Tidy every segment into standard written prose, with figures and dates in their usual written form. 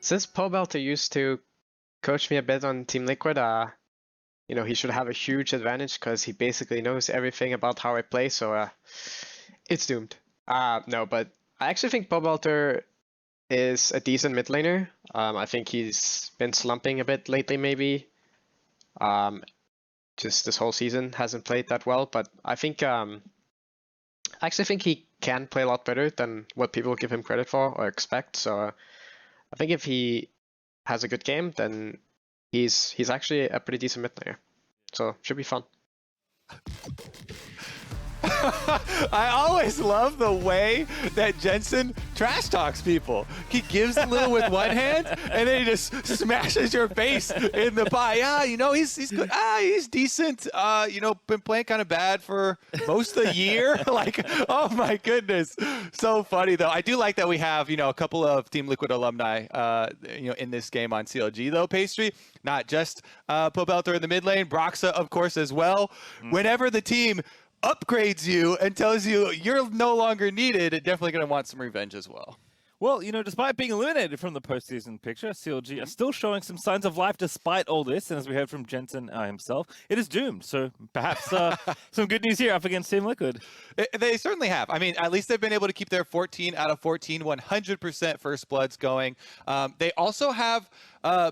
Since Pobelter used to coach me a bit on Team Liquid, you know, he should have a huge advantage because he basically knows everything about how I play, so it's doomed. No, but I actually think Pobelter is a decent mid laner. I think he's been slumping a bit lately, maybe. Just this whole season hasn't played that well, but I think I actually think he can play a lot better than what people give him credit for or expect. So I think if he has a good game, then he's actually a pretty decent mid laner. So should be fun. I always love the way that Jensen trash talks people. He gives a little with one hand, and then he just smashes your face in the pie. Yeah, you know, he's good. He's decent. You know, been playing kind of bad for most of the year. Like, oh my goodness. So funny, though. I do like that we have, you know, a couple of Team Liquid alumni, you know, in this game on CLG, though, Pastry. Not just Pobelter in the mid lane, Broxa, of course, as well. Whenever the team upgrades you and tells you you're no longer needed, it definitely going to want some revenge as well. Well, you know, despite being eliminated from the postseason picture, CLG are still showing some signs of life despite all this. And as we heard from Jensen himself, it is doomed. So perhaps some good news here up against Team Liquid. They certainly have. I mean, at least they've been able to keep their 14 out of 14, 100% first bloods going. They also have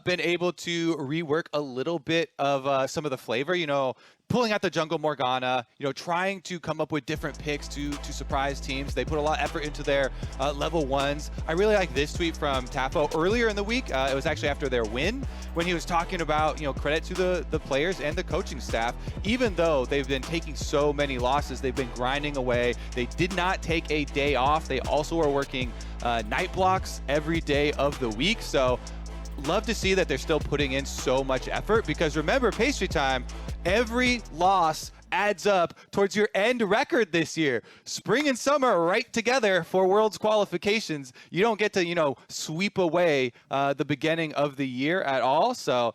been able to rework a little bit of some of the flavor, you know, pulling out the jungle Morgana, you know, trying to come up with different picks to surprise teams. They put a lot of effort into their level ones. I really like this tweet from Tapo earlier in the week. It was actually after their win when he was talking about, you know, credit to the players and the coaching staff. Even though they've been taking so many losses, they've been grinding away. They did not take a day off. They also are working night blocks every day of the week. So love to see that they're still putting in so much effort, because remember, Pastry Time, every loss adds up towards your end record this year. Spring and summer are right together for Worlds qualifications. You don't get to, you know, sweep away the beginning of the year at all. So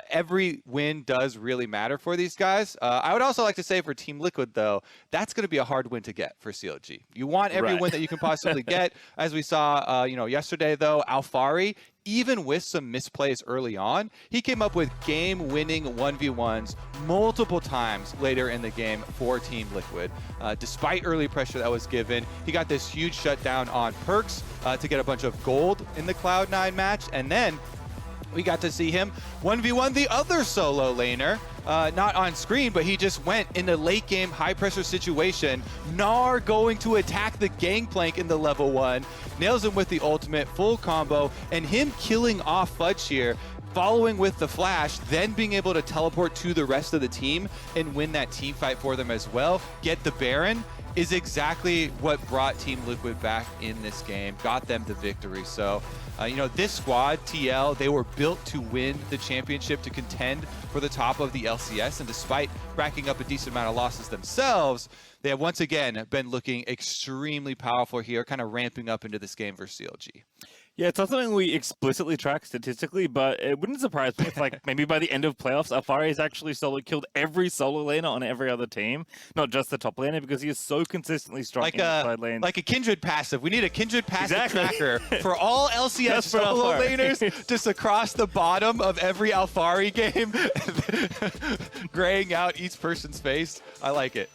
every win does really matter for these guys. I would also like to say for Team Liquid, though, that's going to be a hard win to get for CLG. You want every win that you can possibly get. As we saw, you know, yesterday, though, Alphari, even with some misplays early on, he came up with game-winning 1v1s multiple times later in the game for Team Liquid. Despite early pressure that was given, he got this huge shutdown on Perks to get a bunch of gold in the Cloud9 match, and then we got to see him 1v1 the other solo laner. Not on screen, but he just went in a late game high pressure situation. Gnar going to attack the gangplank in the level 1, nails him with the ultimate, full combo, and him killing off Fudge here, following with the flash, then being able to teleport to the rest of the team and win that team fight for them as well. Get the Baron is exactly what brought Team Liquid back in this game, got them the victory. So, you know, this squad, TL, they were built to win the championship, to contend for the top of the LCS, and despite racking up a decent amount of losses themselves, they have once again been looking extremely powerful here, kind of ramping up into this game versus CLG. Yeah, it's not something we explicitly track statistically, but it wouldn't surprise me if, like, maybe by the end of playoffs, Alphari has actually killed every solo laner on every other team, not just the top laner, because he is so consistently strong in the side lanes. Like a Kindred passive. We need a Kindred passive tracker for all LCS solo laners, just across the bottom of every Alphari game, graying out each person's face. I like it.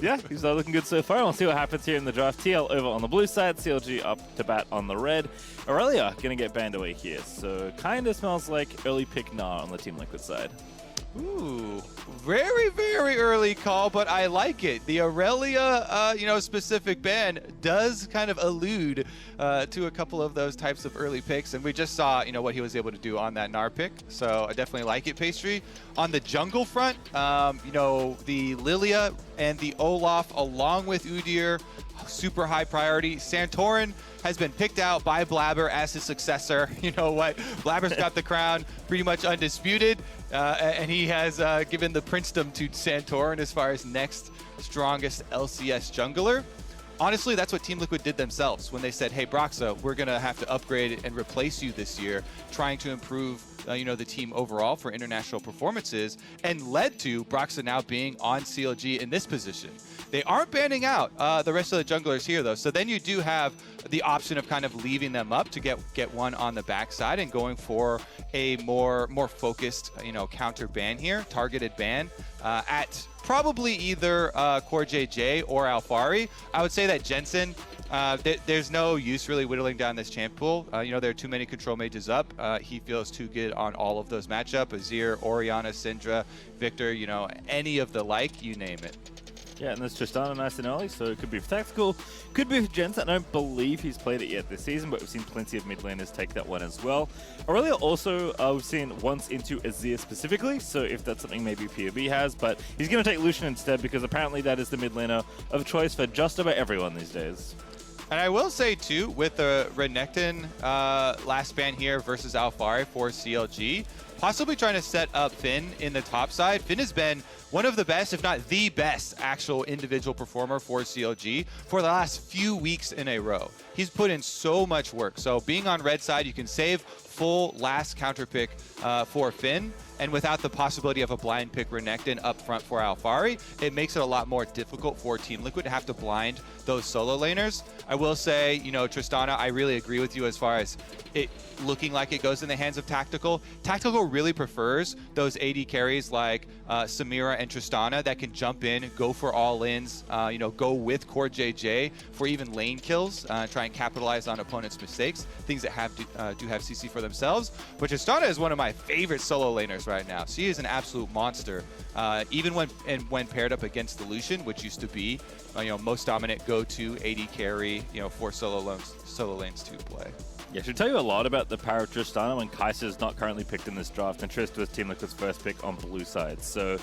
Yeah, he's not looking good so far. We'll see what happens here in the draft. TL over on the blue side, CLG up to bat on the red. Aurelia gonna get banned away here, so kind of smells like early pick Gnar on the Team Liquid side. Ooh, very, very early call, but I like it. The Aurelia, you know, specific ban does kind of allude to a couple of those types of early picks, and we just saw, you know, what he was able to do on that Gnar pick, so I definitely like it, Pastry. On the jungle front, you know, the Lilia and the Olaf, along with Udyr, super high priority. Santorin has been picked out by Blabber as his successor. You know what? Blabber's got the crown pretty much undisputed, and he has given the princedom to Santorin as far as next strongest LCS jungler. honestly, that's what Team Liquid did themselves when they said, hey, Broxa, we're going to have to upgrade and replace you this year, trying to improve the team overall for international performances, and led to Broxa now being on CLG in this position. They aren't banning out the rest of the junglers here, though, so then you do have the option of kind of leaving them up to get one on the backside and going for a more focused, counter ban here, targeted ban at probably either CoreJJ or Alphari. I would say that Jensen, there's no use really whittling down this champ pool. There are too many control mages up. He feels too good on all of those matchup. Azir, Orianna, Syndra, Victor, any of the like, you name it. Yeah, and there's Tristana nice and early, so it could be for Tactical, could be for Jensen. I don't believe he's played it yet this season, but we've seen plenty of mid laners take that one as well. Aurelia also, we've seen once into Azir specifically, so if that's something maybe POB has, but he's going to take Lucian instead because apparently that is the mid laner of choice for just about everyone these days. And I will say, too, with the Renekton last ban here versus Alphari for CLG, possibly trying to set up Finn in the top side. Finn has been one of the best, if not the best, actual individual performer for CLG for the last few weeks in a row. He's put in so much work. So being on red side, you can save full last counter pick for Finn. And without the possibility of a blind pick Renekton up front for Alphari, it makes it a lot more difficult for Team Liquid to have to blind those solo laners. I will say, Tristana, I really agree with you as far as it looking like it goes in the hands of Tactical. Tactical really prefers those AD carries like Samira and Tristana that can jump in, go for all-ins, go with CoreJJ for even lane kills, try and capitalize on opponents' mistakes, things that do have CC for themselves. But Tristana is one of my favorite solo laners right now. She is an absolute monster, even when paired up against the Lucian, which used to be most dominant go-to AD carry for solo lanes to play. Yeah, I should tell you a lot about the power of Tristana when Kai'Sa is not currently picked in this draft, and Trist was Team Liquid's first pick on blue side. So,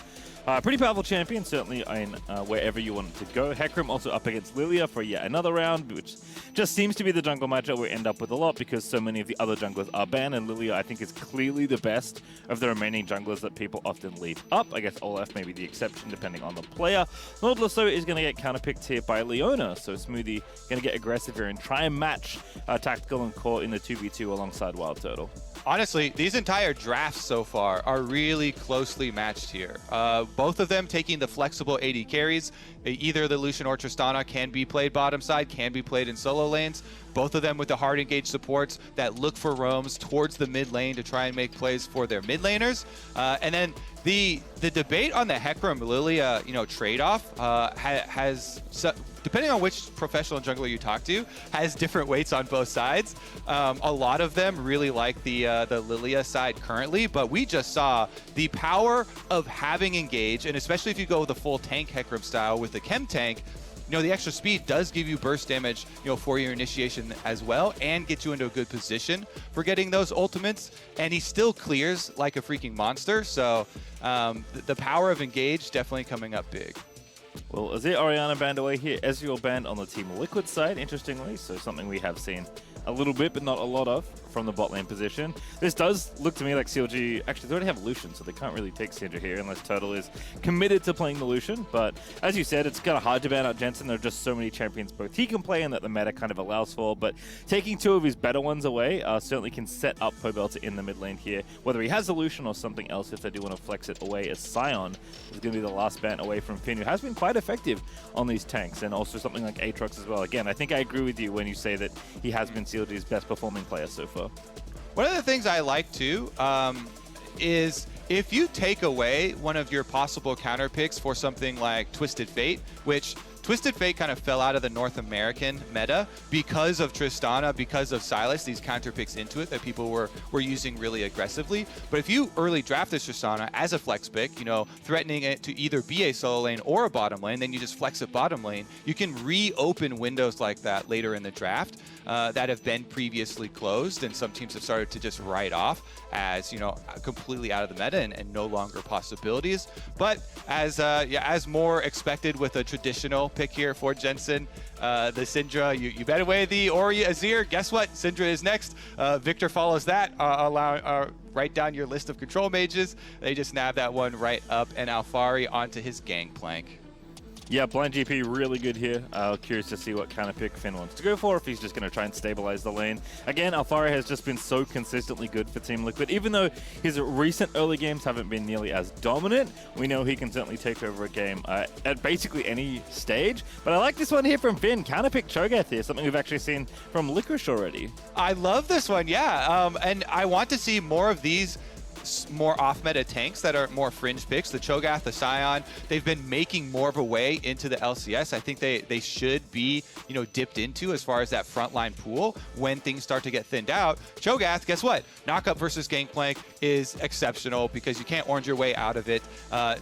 pretty powerful champion, certainly in wherever you want it to go. Hecarim also up against Lilia for yet another round, which just seems to be the jungle matchup we end up with a lot because so many of the other junglers are banned, and Lilia, I think, is clearly the best of the remaining junglers that people often leave up. I guess Olaf may be the exception, depending on the player. Nautilus, though, is going to get counterpicked here by Leona, so Smoothie going to get aggressive here and try and match Tactical and Core in the 2v2 alongside Wild Turtle. Honestly, these entire drafts so far are really closely matched here. Both of them taking the flexible AD carries. Either the Lucian or Tristana can be played bottom side, can be played in solo lanes. Both of them with the hard engaged supports that look for roams towards the mid lane to try and make plays for their mid laners. And then the debate on the Hecarim Lilia trade-off has depending on which professional jungler you talk to, has different weights on both sides. A lot of them really like the Lilia side currently, but we just saw the power of having engage, and especially if you go the full tank Hecarim style with the chem tank, the extra speed does give you burst damage, for your initiation as well, and get you into a good position for getting those ultimates. And he still clears like a freaking monster. So the power of engage definitely coming up big. Well, Azir Orianna banned away here. Ezreal banned on the Team Liquid side, interestingly. So something we have seen a little bit, but not a lot of, from the bot lane position. This does look to me like CLG, actually they already have Lucian, so they can't really take Syndra here unless Turtle is committed to playing the Lucian. But as you said, it's kind of hard to ban out Jensen. There are just so many champions both he can play and that the meta kind of allows for. But taking two of his better ones away certainly can set up Pobelter in the mid lane here. Whether he has the Lucian or something else, if they do want to flex it away, as Sion is going to be the last ban away from Finn, who has been quite effective on these tanks, and also something like Aatrox as well. Again, I think I agree with you when you say that he has been CLG's best performing player so far. One of the things I like too is if you take away one of your possible counter picks for something like Twisted Fate, which Twisted Fate kind of fell out of the North American meta because of Tristana, because of Sylas, these counter picks into it that people were using really aggressively. But if you early draft this Tristana as a flex pick, threatening it to either be a solo lane or a bottom lane, then you just flex it bottom lane, you can reopen windows like that later in the draft that have been previously closed, and some teams have started to just write off as completely out of the meta and no longer possibilities. But as more expected with a traditional pick here for Jensen, the Syndra, you bet away the Ori Azir. Guess what? Syndra is next. Victor follows that. Write down your list of control mages. They just nab that one right up, and Alphari onto his gangplank. Yeah, blind GP really good here. Curious to see what kind of pick Finn wants to go for, if he's just going to try and stabilize the lane. Again, Alfari has just been so consistently good for Team Liquid. Even though his recent early games haven't been nearly as dominant, we know he can certainly take over a game at basically any stage. But I like this one here from Finn. Counter pick Cho'Gath here, something we've actually seen from Licorice already. I love this one, yeah. And I want to see more of these more off-meta tanks that are more fringe picks. The Cho'Gath, the Scion, they've been making more of a way into the LCS. I think they should be, dipped into as far as that frontline pool when things start to get thinned out. Cho'Gath, guess what? Knockup versus Gangplank is exceptional because you can't orange your way out of it.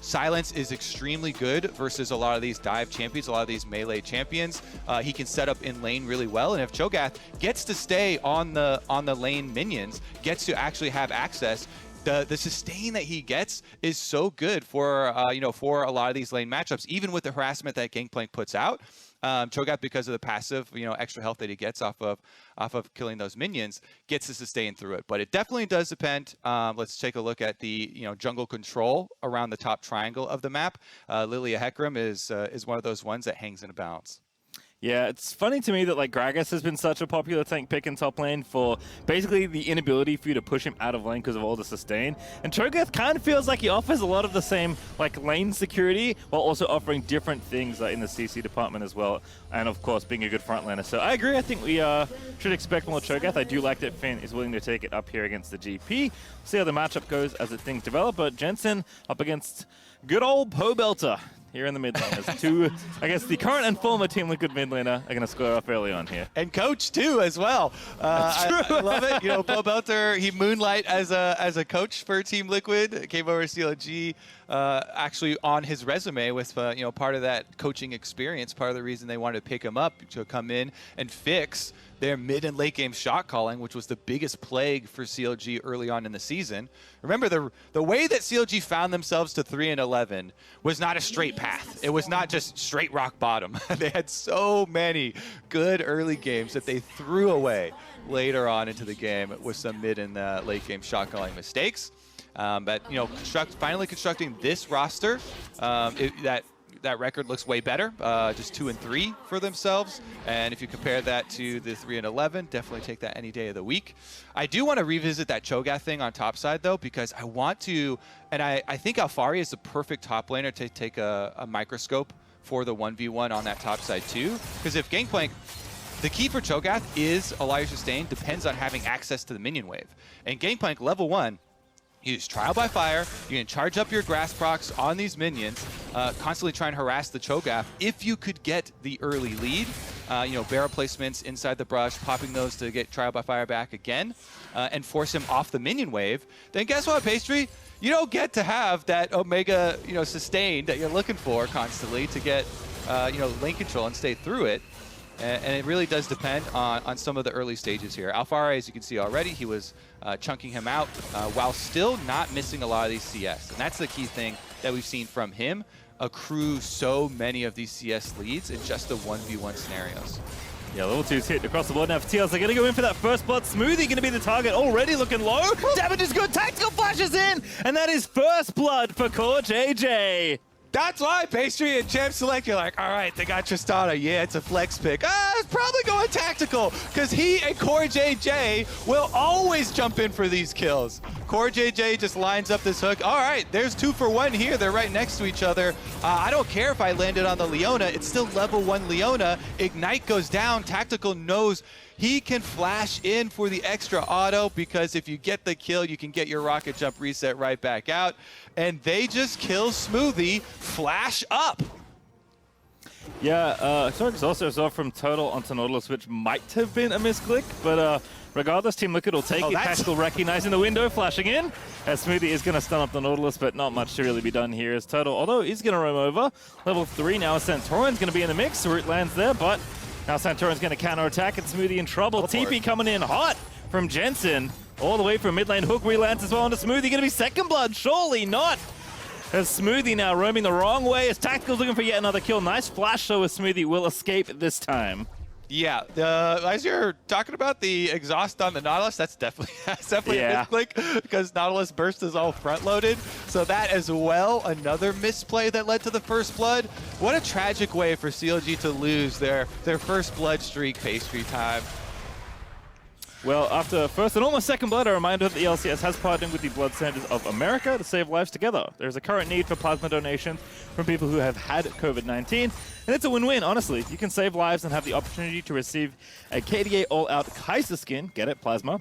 Silence is extremely good versus a lot of these dive champions, a lot of these melee champions. He can set up in lane really well, and if Cho'Gath gets to stay on the lane minions, gets to actually have access, the sustain that he gets is so good for for a lot of these lane matchups, even with the harassment that Gangplank puts out. Cho'Gath, because of the passive, extra health that he gets off of killing those minions, gets to sustain through it. But it definitely does depend. Let's take a look at the jungle control around the top triangle of the map. Lilia Hecarim is one of those ones that hangs in a balance. Yeah, it's funny to me that Gragas has been such a popular tank pick in top lane for basically the inability for you to push him out of lane because of all the sustain. And Cho'Gath kind of feels like he offers a lot of the same lane security while also offering different things in the CC department as well. And of course, being a good frontlaner. So I agree. I think we should expect more Cho'Gath. I do like that Finn is willing to take it up here against the GP. See how the matchup goes as things develop. But Jensen up against good old Pobelter here in the mid lane. As two, I guess, the current and former Team Liquid mid laner are going to square off early on here. And coach too, as well. I love it. Pobelter, he moonlight as a coach for Team Liquid. Came over to CLG, actually on his resume with part of that coaching experience. Part of the reason they wanted to pick him up to come in and fix their mid and late game shot calling, which was the biggest plague for CLG early on in the season. Remember, the way that CLG found themselves to 3-11 was not a straight path. It was not just straight rock bottom. They had so many good early games that they threw away later on into the game with some mid and late game shot calling mistakes. But finally constructing this roster, that record looks way better, just 2-3 for themselves. And if you compare that to the 3-11, definitely take that any day of the week. I do want to revisit that Cho'Gath thing on top side though, because I want to, and I think Alfari is the perfect top laner to take a microscope for the 1v1 on that top side too. Because if Gangplank, the key for Cho'Gath is a lot of your sustain depends on having access to the minion wave. And Gangplank level 1, you use Trial by Fire, you can charge up your grass procs on these minions, constantly try and harass the Cho'Gath. If you could get the early lead, barrel placements inside the brush, popping those to get Trial by Fire back again, and force him off the minion wave, then guess what, Pastry? You don't get to have that Omega, sustain that you're looking for constantly to get, lane control and stay through it. And it really does depend on some of the early stages here. Alfari, as you can see already, he was chunking him out while still not missing a lot of these CS. And that's the key thing that we've seen from him, accrue so many of these CS leads in just the 1v1 scenarios. Yeah, level 2's hit across the board now for TLs. They're going to go in for that first blood. Smoothie going to be the target, already looking low. Damage is good, tactical flashes in, and that is first blood for Core JJ. That's why Pastry and Champ Select, you're like, all right, they got Tristana. Yeah, it's a flex pick. It's probably going tactical because he and Core JJ will always jump in for these kills. Core JJ just lines up this hook. All right, there's 2 for 1 here. They're right next to each other. I don't care if I landed on the Leona. It's still level 1 Leona. Ignite goes down. Tactical knows he can flash in for the extra auto because if you get the kill, you can get your rocket jump reset right back out. And they just kill Smoothie, flash up. Yeah, sorry, also saw from Total onto Nautilus, which might have been a misclick, but regardless, Team Liquid will take it. Tactical recognizing the window, flashing in. As Smoothie is going to stun up the Nautilus, but not much to really be done here as Total, although he's going to roam over. Level 3 now, Santorin's going to be in the mix. Root lands there, but now Santorin's going to counterattack and Smoothie in trouble. TP coming in hot from Jensen. All the way from mid lane, hook relands as well onto Smoothie. Going to be second blood, surely not. As Smoothie now roaming the wrong way as Tactical's looking for yet another kill. Nice flash though as Smoothie will escape this time. Yeah, as you're talking about the exhaust on the Nautilus, that's definitely Yeah. a misclick because Nautilus burst is all front-loaded. So that as well, another misplay that led to the first blood. What a tragic way for CLG to lose their first blood streak pastry time. Well, after first and almost second blood, a reminder that the LCS has partnered with the Blood Centers of America to save lives together. There's a current need for plasma donations from people who have had COVID-19, and it's a win-win, honestly. You can save lives and have the opportunity to receive a KDA All-Out Kaiser skin. Get it, plasma.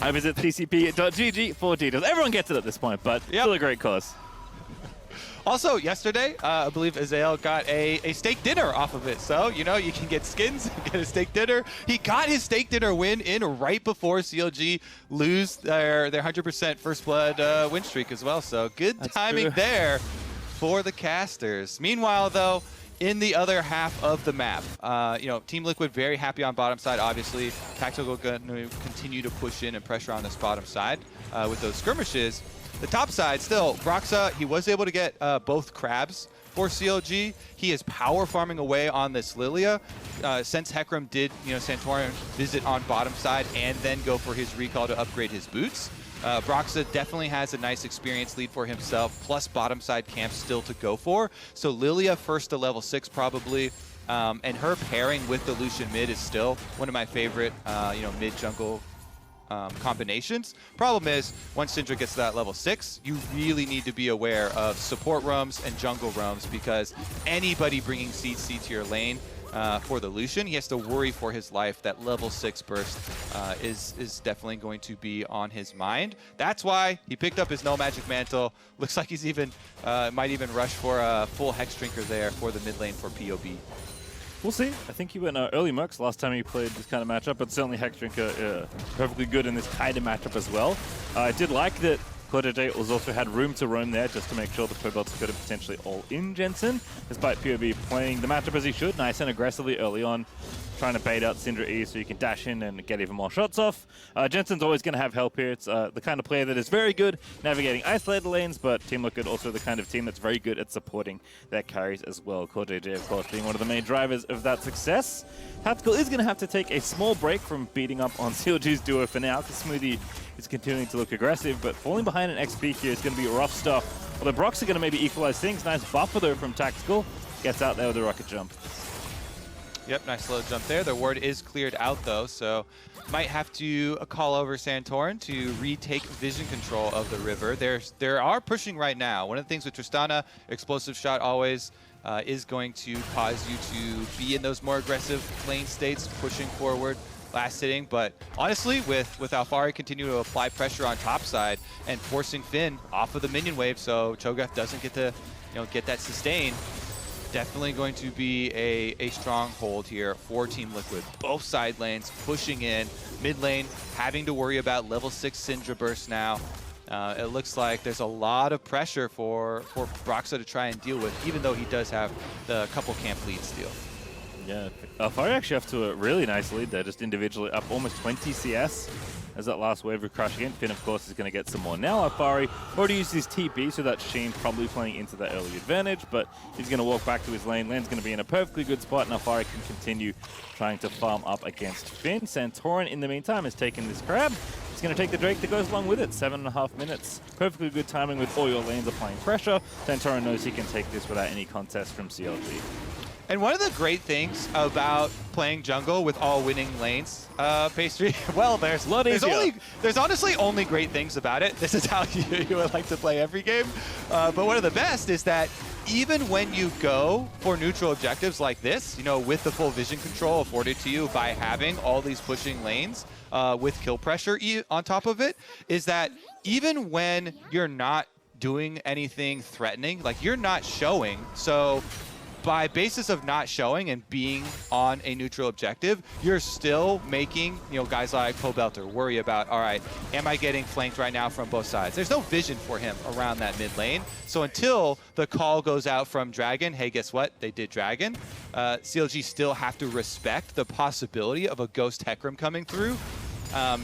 I visit ccp.gg for details. Everyone gets it at this point, but still a great cause. Also, yesterday, I believe Azael got a steak dinner off of it. So, you know, you can get skins, get a steak dinner. He got his steak dinner win in right before CLG lose their 100% first blood win streak as well. So good timing there for the casters. Meanwhile, though, in the other half of the map, you know, Team Liquid very happy on bottom side, obviously. Tactical going to continue to push in and pressure on this bottom side with those skirmishes. The top side, still, Broxa, he was able to get both crabs for CLG. He is power farming away on this Lilia. Since Hecarim did, you know, Santorin visit on bottom side and then go for his recall to upgrade his boots. Broxa definitely has a nice experience lead for himself, plus bottom side camps still to go for. So Lilia first to level 6 probably. And her pairing with the Lucian mid is still one of my favorite, you know, mid jungle combinations. Problem is, once Syndra gets to that level 6, you really need to be aware of support roams and jungle roams because anybody bringing CC to your lane for the Lucian, he has to worry for his life. That level 6 burst is definitely going to be on his mind. That's why he picked up his No Magic Mantle. Looks like he's even, might even rush for a full Hex Drinker there for the mid lane for POB. We'll see. I think he went early Mercs last time he played this kind of matchup, but certainly Hex Drinker perfectly good in this kind of matchup as well. I did like that CLG was also had room to roam there just to make sure the Cobelts could have potentially all-in Jensen, despite POB playing the matchup as he should, nice and aggressively early on, trying to bait out Syndra E so you can dash in and get even more shots off. Jensen's always going to have help here. It's the kind of player that is very good navigating isolated lanes, but Team Liquid also the kind of team that's very good at supporting their carries as well. CLG, of course, being one of the main drivers of that success. Tactical is going to have to take a small break from beating up on CLG's duo for now, because Smoothie is continuing to look aggressive, but falling behind an XP here is going to be rough stuff. Although Brox are going to maybe equalize things. Nice buffer though from Tactical. Gets out there with a rocket jump. Yep, nice slow jump there. The ward is cleared out though, so might have to call over Santorin to retake vision control of the river. They are pushing right now. One of the things with Tristana, explosive shot always is going to cause you to be in those more aggressive lane states, pushing forward, last hitting. But honestly, with Alphari continuing to apply pressure on top side and forcing Finn off of the minion wave, so Cho'Gath doesn't get to, you know, get that sustain. Definitely going to be a stronghold here for Team Liquid. Both side lanes pushing in. Mid lane having to worry about level 6 Syndra burst now. It looks like there's a lot of pressure for Broxa to try and deal with, even though he does have the couple camp leads still. Yeah, Alphari actually up to a really nice lead there, just individually up almost 20 CS. As that last wave of Crush again, Finn of course is going to get some more now. Alphari already used his TP, so that's Sheen probably playing into that early advantage, but he's going to walk back to his lane. Lane's going to be in a perfectly good spot, and Alphari can continue trying to farm up against Finn. Santorin, in the meantime, has taken this crab. He's going to take the Drake that goes along with it. 7.5 minutes. Perfectly good timing with all your lanes applying pressure. Santorin knows he can take this without any contest from CLG. And one of the great things about playing jungle with all winning lanes, Pastry, well, there's honestly only great things about it. This is how you would like to play every game. But one of the best is that even when you go for neutral objectives like this, you know, with the full vision control afforded to you by having all these pushing lanes with kill pressure on top of it, is that even when you're not doing anything threatening, like you're not showing, so by basis of not showing and being on a neutral objective, you're still making, you know, guys like Cobelter worry about, all right, am I getting flanked right now from both sides? There's no vision for him around that mid lane. So until the call goes out from Dragon, hey, guess what? They did Dragon. CLG still have to respect the possibility of a Ghost Hecarim coming through,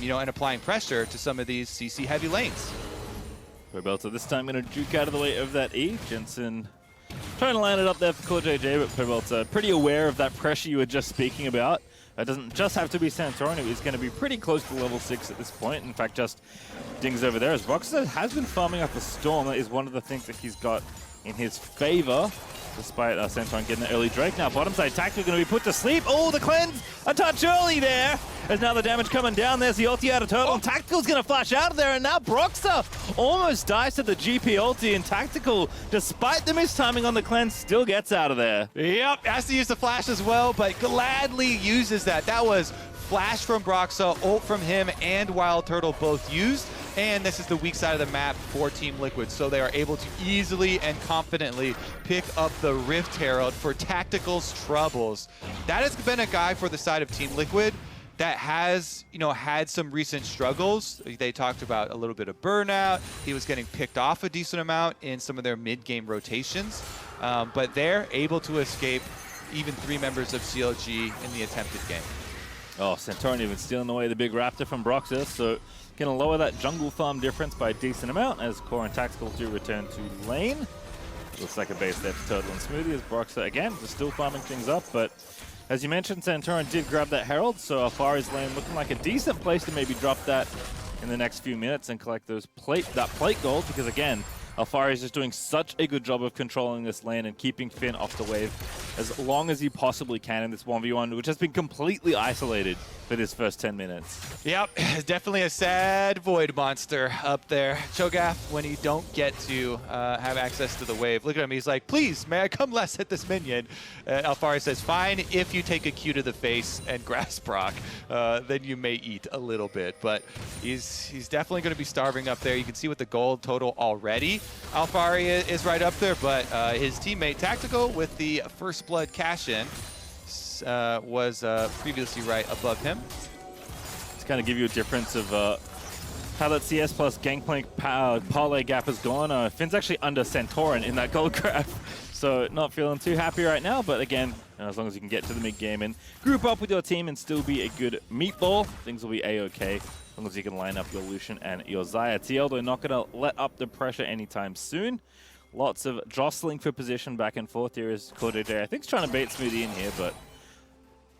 you know, and applying pressure to some of these CC heavy lanes. Cobelter this time going to juke out of the way of that E. Jensen trying to line it up there for CLG, but Cobelter pretty aware of that pressure you were just speaking about. It doesn't just have to be Santorin, he's going to be pretty close to level 6 at this point. In fact, just dings over there as Rockstar has been farming up a Storm. That is one of the things that he's got in his favor, despite Santorin getting an early Drake. Now, bottom side Tactical going to be put to sleep. Oh, the cleanse a touch early there. There's now the damage coming down. There's the ulti out of Turtle. And Tactical's going to flash out of there, and now Broxah almost dies to the GP ulti, and Tactical, despite the mistiming on the cleanse, still gets out of there. Yep, has to use the flash as well, but gladly uses that. That was flash from Broxah, ult from him, and Wild Turtle both used. And this is the weak side of the map for Team Liquid, so they are able to easily and confidently pick up the Rift Herald for Tactical's troubles. That has been a guy for the side of Team Liquid that has, had some recent struggles. They talked about a little bit of burnout. He was getting picked off a decent amount in some of their mid-game rotations, but they're able to escape even 3 members of CLG in the attempted game. Oh, Santorin even stealing away the big Raptor from Broxah, so going to lower that jungle farm difference by a decent amount as Core and Tactical do return to lane. Looks like a base there for Turtle and Smoothie as Broxah, again, is still farming things up, but as you mentioned, Santorin did grab that Herald, so Alfari's lane looking like a decent place to maybe drop that in the next few minutes and collect those that plate gold, because again, Alfari is just doing such a good job of controlling this lane and keeping Finn off the wave as long as he possibly can in this 1v1, which has been completely isolated for this first 10 minutes. Yep, definitely a sad Void monster up there. Cho'Gath, when you don't get to have access to the wave, look at him, he's like, please, may I come less at this minion? Alfari says, fine, if you take a Q to the face and grasp proc, then you may eat a little bit. But he's definitely going to be starving up there. You can see with the gold total already, Alfari is right up there, but his teammate Tactical with the first blood cash-in was previously right above him. To kind of give you a difference of how that CS plus Gangplank parlay gap has gone, Finn's actually under Santorin in that gold graph, so not feeling too happy right now, but again, as long as you can get to the mid-game and group up with your team and still be a good meatball, things will be a-okay, as long as you can line up your Lucian and your Xayah. TL, they're not going to let up the pressure anytime soon. Lots of jostling for position back and forth here as CoreJJ, I think, is trying to bait Smoothie in here, but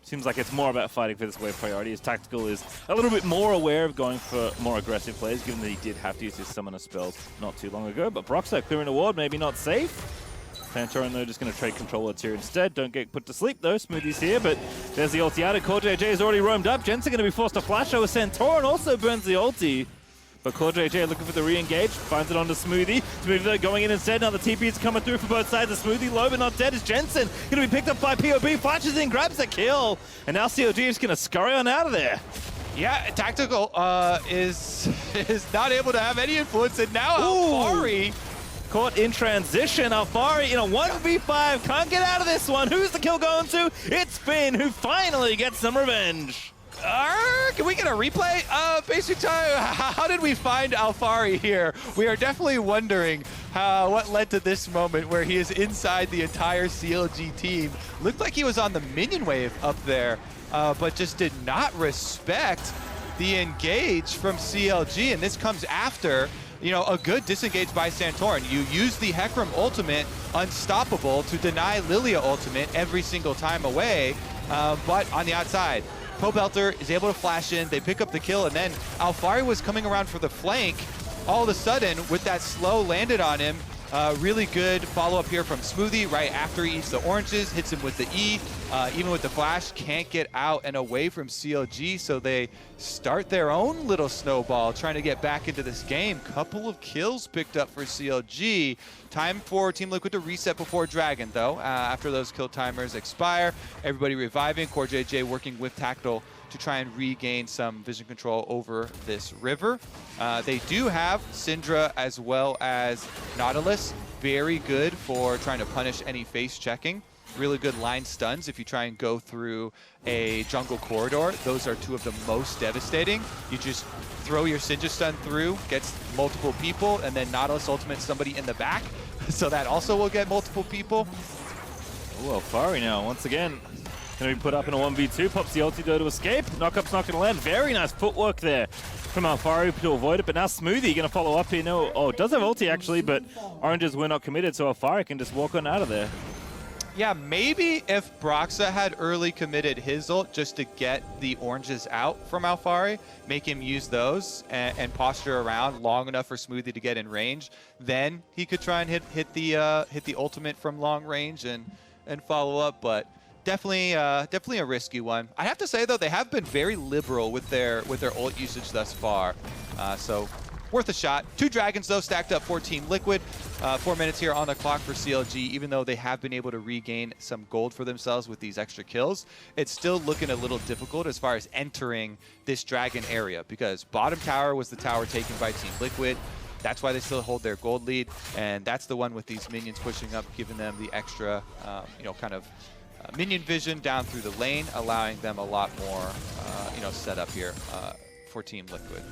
seems like it's more about fighting for this wave priority, as Tactical is a little bit more aware of going for more aggressive plays, given that he did have to use his summoner spells not too long ago. But Broxah clearing a ward, maybe not safe. Santorin, though, just going to trade controller here instead. Don't get put to sleep, though. Smoothie's here, but there's the ulti out. CoreJJ has already roamed up. Jensen going to be forced to flash over. Santorin also burns the ulti. But CoreJJ looking for the re-engage, finds it onto Smoothie. Smoothie though going in instead. Now the TP is coming through for both sides. The Smoothie low but not dead is Jensen. Going to be picked up by POB, flashes in, grabs the kill. And now CLG is going to scurry on out of there. Yeah, Tactical is not able to have any influence, and now Alfari caught in transition. Alfari in a 1v5, can't get out of this one. Who's the kill going to? It's Finn, who finally gets some revenge. Can we get a replay? Basic time, how did we find Alfari here? We are definitely wondering what led to this moment where he is inside the entire CLG team. Looked like he was on the minion wave up there, but just did not respect the engage from CLG, and this comes after a good disengage by Santorin. You use the Hecarim ultimate, Unstoppable, to deny Lilia ultimate every single time away, but on the outside, Pobelter is able to flash in, they pick up the kill, and then Alfari was coming around for the flank. All of a sudden, with that slow landed on him, really good follow-up here from Smoothie right after he eats the oranges, hits him with the E. Even with the flash, can't get out and away from CLG, so they start their own little snowball trying to get back into this game. Couple of kills picked up for CLG. Time for Team Liquid to reset before Dragon, though. After those kill timers expire, everybody reviving. CoreJJ working with Tactical to try and regain some vision control over this river. They do have Syndra as well as Nautilus. Very good for trying to punish any face checking. Really good line stuns if you try and go through a jungle corridor. Those are two of the most devastating. You just throw your Syndra stun through, gets multiple people, and then Nautilus ultimate somebody in the back. So that also will get multiple people. Oh, Alfari now, once again, going to be put up in a 1v2. Pops the ulti to escape. Knockup's not going to land. Very nice footwork there from Alfari to avoid it. But now Smoothie going to follow up here. No, does have ulti actually, but oranges were not committed, so Alfari can just walk on out of there. Yeah, maybe if Broxa had early committed his ult just to get the oranges out from Alfari, make him use those and posture around long enough for Smoothie to get in range, then he could try and hit the ultimate from long range and follow up. But definitely a risky one. I have to say though, they have been very liberal with their ult usage thus far, so worth a shot. 2 dragons though stacked up for Team Liquid. 4 minutes here on the clock for CLG. Even though they have been able to regain some gold for themselves with these extra kills, it's still looking a little difficult as far as entering this dragon area, because bottom tower was the tower taken by Team Liquid. That's why they still hold their gold lead, and that's the one with these minions pushing up, giving them the extra, kind of minion vision down through the lane, allowing them a lot more, setup here for Team Liquid.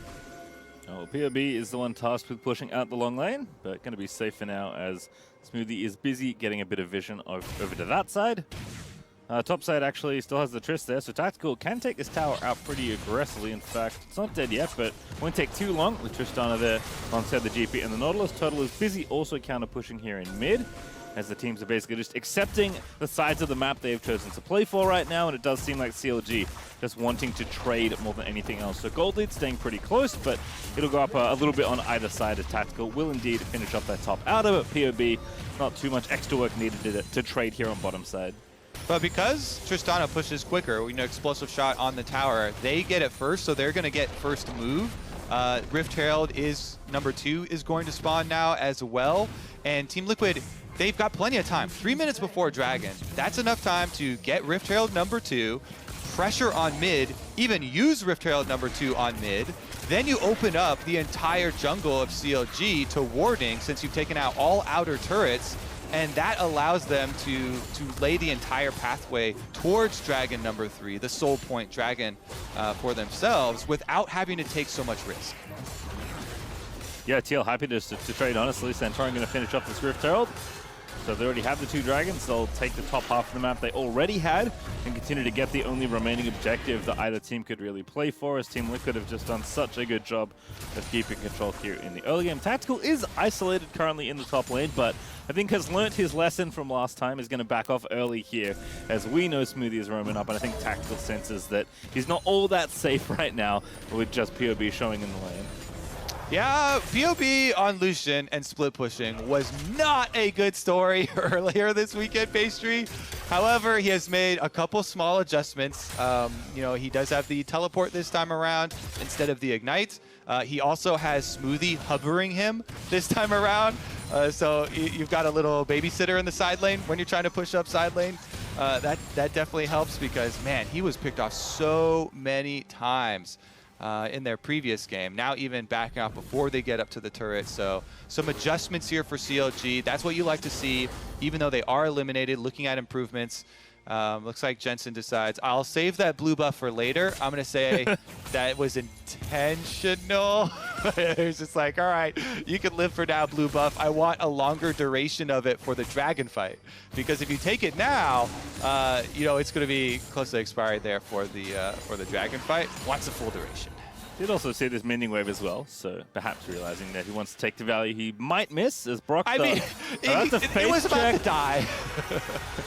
Oh, POB is the one tasked with pushing out the long lane, but going to be safe for now as Smoothie is busy getting a bit of vision over to that side. Top side actually still has the Triss there, so Tactical can take this tower out pretty aggressively. In fact, it's not dead yet, but won't take too long with Tristana there alongside the GP and the Nautilus. Turtle is busy also counter-pushing here in mid, as the teams are basically just accepting the sides of the map they've chosen to play for right now, and it does seem like CLG just wanting to trade more than anything else. So gold lead staying pretty close, but it'll go up a little bit on either side as Tactical will indeed finish up that top out of it. POB, not too much extra work needed to trade here on bottom side. But because Tristana pushes quicker, explosive shot on the tower, they get it first, so they're going to get first move. Rift Herald is number 2 is going to spawn now as well, and Team Liquid, they've got plenty of time. 3 minutes before Dragon. That's enough time to get Rift Herald number 2, pressure on mid, even use Rift Herald number 2 on mid. Then you open up the entire jungle of CLG to warding, since you've taken out all outer turrets, and that allows them to lay the entire pathway towards Dragon number 3, the soul point Dragon for themselves, without having to take so much risk. Yeah, TL happy to trade, honestly. Santorin going to finish off this Rift Herald. So they already have the 2 dragons. They'll take the top half of the map they already had and continue to get the only remaining objective that either team could really play for, as Team Liquid have just done such a good job of keeping control here in the early game. Tactical is isolated currently in the top lane, but I think has learnt his lesson from last time. Is going to back off early here, as we know Smoothie is roaming up, and I think Tactical senses that he's not all that safe right now with just POB showing in the lane. Yeah, POB on Lucian and split pushing was not a good story earlier this weekend, Pastry. However, he has made a couple small adjustments. He does have the teleport this time around instead of the ignite. He also has Smoothie hovering him this time around. So you've got a little babysitter in the side lane when you're trying to push up side lane. That definitely helps, because, man, he was picked off so many times in their previous game. Now even backing off before they get up to the turret. So some adjustments here for CLG. That's what you like to see, even though they are eliminated. Looking at improvements. Looks like Jensen decides, I'll save that blue buff for later. I'm going to say that was intentional. It was just like, all right, you can live for now, blue buff. I want a longer duration of it for the dragon fight. Because if you take it now, it's going to be close to expiry there for the dragon fight. Wants a full duration. Did also see this mending wave as well, so perhaps realizing that he wants to take the value he might miss as Brock. I mean, it was about to die.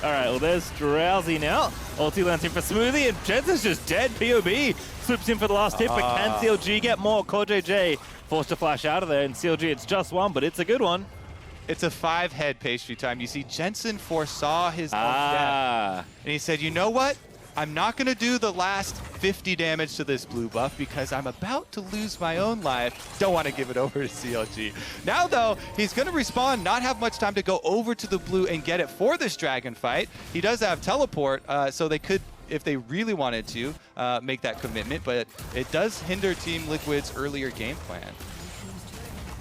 All right, well, there's Drowsy now. Ulti lands in for Smoothie, and Jensen's just dead. POB slips in for the last hit, but can CLG get more? CoreJJ forced to flash out of there, and CLG, it's just one, but it's a good one. It's a 5-head Pastry time. You see, Jensen foresaw his own death, and he said, you know what? I'm not going to do the last 50 damage to this blue buff because I'm about to lose my own life. Don't want to give it over to CLG. Now, though, he's going to respawn, not have much time to go over to the blue and get it for this dragon fight. He does have teleport, so they could, if they really wanted to, make that commitment, but it does hinder Team Liquid's earlier game plan.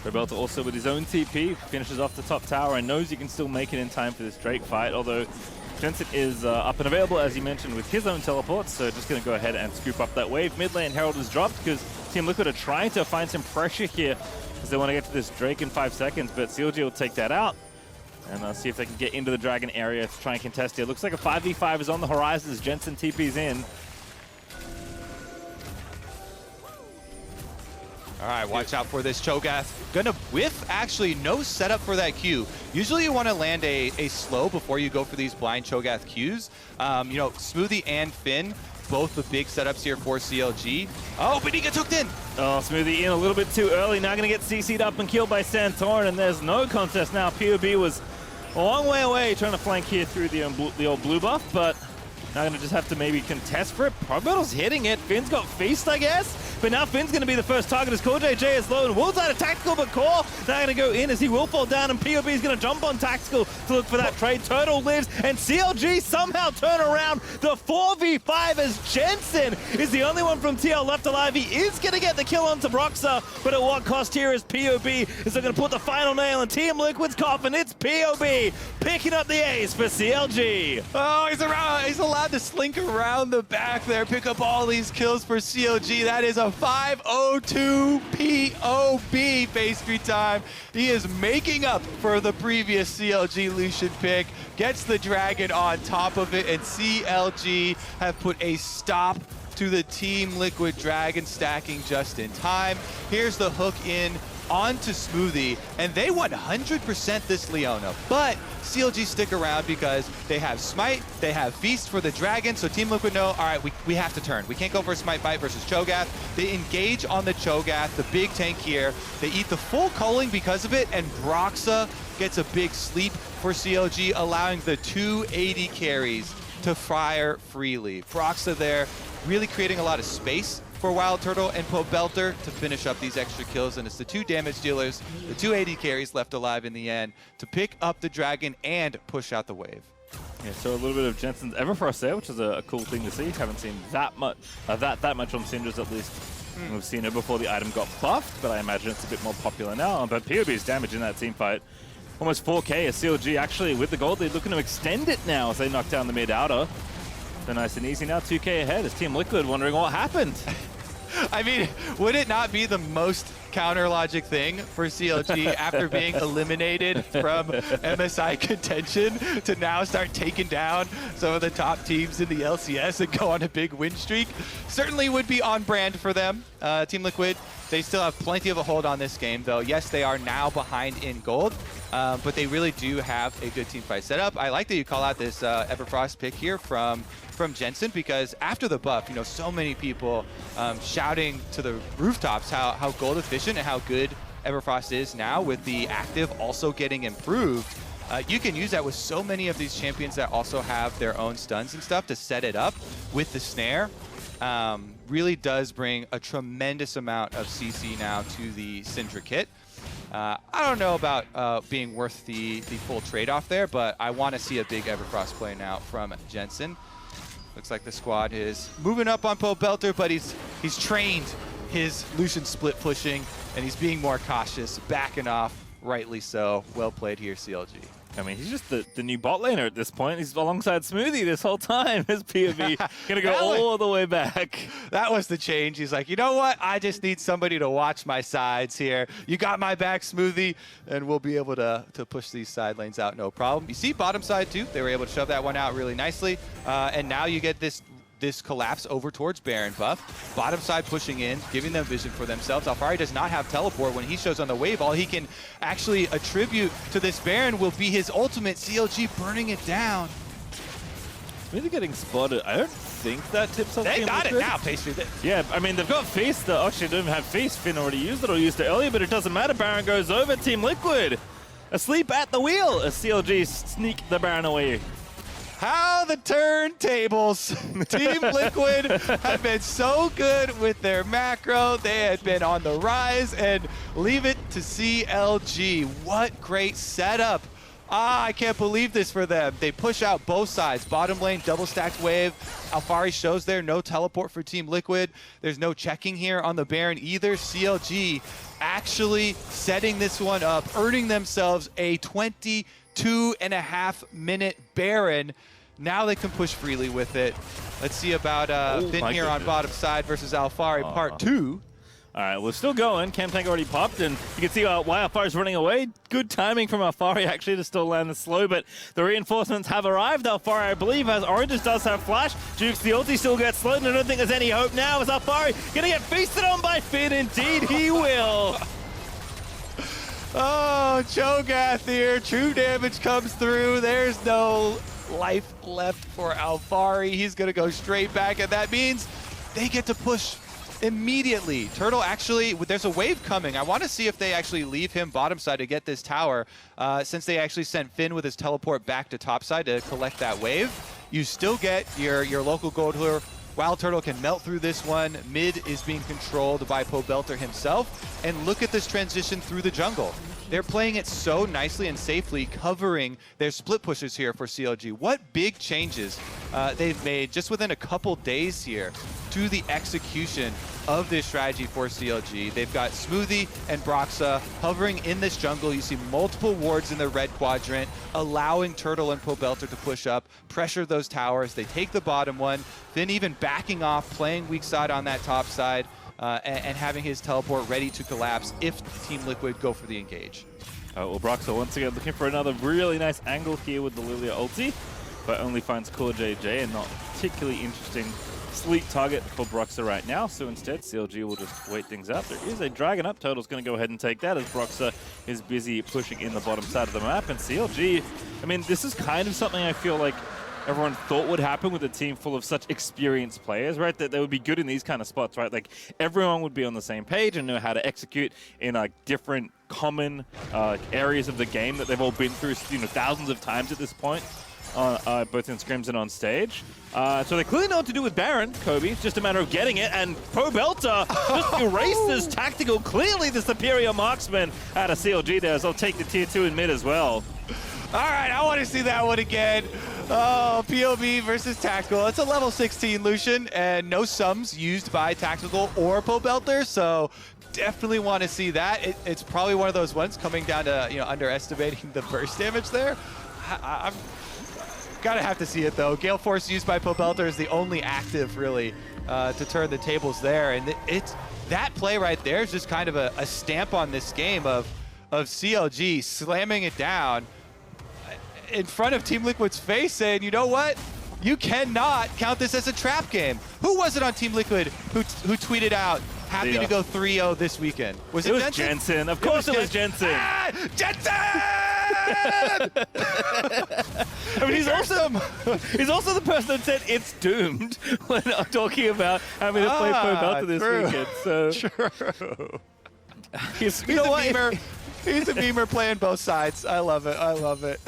Rebelta also with his own TP, finishes off the top tower and knows he can still make it in time for this Drake fight, although Jensen is up and available, as you mentioned, with his own teleport, so just going to go ahead and scoop up that wave. Mid lane Herald is dropped because Team Liquid are trying to find some pressure here because they want to get to this Drake in 5 seconds, but CLG will take that out and see if they can get into the Dragon area to try and contest it. Looks like a 5v5 is on the horizon as Jensen TP's in. All right, watch out for this Cho'Gath. Gonna whiff, actually, no setup for that Q. Usually you want to land a slow before you go for these blind Cho'Gath Qs. You know, Smoothie and Finn, both the big setups here for CLG. Oh, but he gets hooked in. Oh, Smoothie in a little bit too early. Now going to get CC'd up and killed by Santorin, and there's no contest now. POB was a long way away trying to flank here through the old blue buff, but now going to just have to maybe contest for it. Progmetal's hitting it. Finn's got Feast, I guess. But now Finn's going to be the first target as CoreJJ is low, and Wolves out of Tactical, but Core now going to go in as he will fall down, and POB is going to jump on Tactical to look for that trade. Turtle lives, and CLG somehow turn around the 4v5 as Jensen is the only one from TL left alive. He is going to get the kill onto Broxah, but at what cost here is POB is going to put the final nail in Team Liquid's coffin. It's POB picking up the ace for CLG. Oh, he's allowed to slink around the back there, pick up all these kills for CLG. That is a 502 POB face screen time. He is making up for the previous CLG Lucian pick, gets the dragon on top of it, and CLG have put a stop to the Team Liquid dragon stacking just in time. Here's the hook in onto Smoothie, and they 100% this Leona, but CLG stick around because they have Smite, they have Feast for the Dragon, so Team Liquid know, all right, we have to turn. We can't go for a Smite fight versus Cho'Gath. They engage on the Cho'Gath, the big tank here. They eat the full culling because of it, and Broxah gets a big sleep for CLG, allowing the 280 carries to fire freely. Broxah there really creating a lot of space for Wild Turtle and Pobelter to finish up these extra kills, and it's the two damage dealers, the 280 carries left alive in the end to pick up the dragon and push out the wave. Yeah, so a little bit of Jensen's Everfrost there, which is a cool thing to see. Haven't seen that much that much on Synders, at least. We've seen it before the item got buffed, but I imagine it's a bit more popular now. But POB's damage in that team fight, almost 4k as CLG actually with the gold lead looking to extend it now as they knock down the mid outer. So nice and easy now, 2k ahead as Team Liquid wondering what happened. I mean, would it not be the most counter logic thing for CLG after being eliminated from MSI contention to now start taking down some of the top teams in the LCS and go on a big win streak? Certainly would be on brand for them. Team Liquid, they still have plenty of a hold on this game, though. Yes, they are now behind in gold, but they really do have a good team fight setup. I like that you call out this Everfrost pick here from Jensen, because after the buff, you know, so many people shouting to the rooftops how gold efficient and how good Everfrost is now with the active also getting improved. You can use that with so many of these champions that also have their own stuns and stuff to set it up with the snare. Really does bring a tremendous amount of CC now to the Syndra kit. I don't know about being worth the full trade-off there, but I want to see a big Everfrost play now from Jensen. Looks like the squad is moving up on Pobelter, but he's trained his Lucian split pushing, and he's being more cautious, backing off, rightly so. Well played here, CLG. I mean, he's just the new bot laner at this point. He's alongside Smoothie this whole time. His POV gonna go all the way back. That was the change. He's like, you know what? I just need somebody to watch my sides here. You got my back, Smoothie, and we'll be able to push these side lanes out, no problem. You see bottom side too. They were able to shove that one out really nicely. And now you get this collapse over towards Baron buff. Bottom side pushing in, giving them vision for themselves. Alphari does not have teleport. When he shows on the wave, all he can actually attribute to this Baron will be his ultimate. CLG burning it down. Really getting spotted. I don't think that tips off. They got it now, Pastry. Yeah, I mean, they've got Feast. Actually, they don't have Feast. Finn already used it or used it earlier, but it doesn't matter. Baron goes over. Team Liquid asleep at the wheel as CLG sneak the Baron away. How the turntables. Team Liquid have been so good with their macro. They had been on the rise, and leave it to CLG. What great setup. I can't believe this for them. They push out both sides. Bottom lane, double stacked wave. Alphari shows there, no teleport for Team Liquid. There's no checking here on the Baron either. CLG actually setting this one up, earning themselves a 22.5-minute Baron. Now they can push freely with it. Let's see about Finn here on bottom side versus Alphari part 2. All right, we're still going. Cam Tank already popped, and you can see Wildfire's running away. Good timing from Alfari, actually, to still land the slow, but the reinforcements have arrived. Alfari, I believe, has Oranges, does have Flash. Jukes, the ulti still gets slowed, and I don't think there's any hope now. Is Alfari going to get feasted on by Finn? Indeed, he will. Oh, Cho'Gath here. True damage comes through. There's no life left for Alfari. He's going to go straight back, and that means they get to push immediately. Turtle actually, there's a wave coming. I want to see if they actually leave him bottom side to get this tower, since they actually sent Finn with his teleport back to top side to collect that wave. You still get your local gold healer. Wild Turtle can melt through this one. Mid is being controlled by Pobelter himself. And look at this transition through the jungle. They're playing it so nicely and safely, covering their split pushes here for CLG. What big changes they've made just within a couple days here to the execution of this strategy for CLG. They've got Smoothie and Broxa hovering in this jungle. You see multiple wards in the red quadrant, allowing Turtle and Pobelter to push up, pressure those towers. They take the bottom one, Finn even backing off, playing weak side on that top side, and having his teleport ready to collapse if Team Liquid go for the engage. Well, Broxa once again looking for another really nice angle here with the Lilia ulti, but only finds Core JJ and not particularly interesting sleek target for Broxa right now. So instead, CLG will just wait things out. There is a dragon up. Turtle's going to go ahead and take that as Broxa is busy pushing in the bottom side of the map. And CLG, I mean, this is kind of something I feel like everyone thought would happen with a team full of such experienced players, right? That they would be good in these kind of spots, right? Like everyone would be on the same page and know how to execute in like different common areas of the game that they've all been through, you know, thousands of times at this point, both in scrims and on stage. So they clearly know what to do with Baron, Kobe. It's just a matter of getting it, and Pobelter just erases Tactical, clearly the superior marksman out of CLG there, so I'll take the tier 2 in mid as well. All right, I want to see that one again. Oh, POV versus Tactical. It's a level 16 Lucian, and no sums used by Tactical or Pobelter, so definitely want to see that. It's probably one of those ones coming down to, you know, underestimating the burst damage there. I'm gotta have to see it though. Gale Force used by Pobelter is the only active really to turn the tables there, and it's that play right there is just kind of a stamp on this game of CLG slamming it down in front of Team Liquid's face, saying, you know what? You cannot count this as a trap game. Who was it on Team Liquid who tweeted out, happy to go 3-0 this weekend? Was it Jensen? Jensen. Of course it was Jensen. Ah, Jensen! I mean, he's also the person that said it's doomed when I'm talking about having to play Pobelter this weekend. So true. He's a memer. He's a memer playing both sides. I love it. I love it.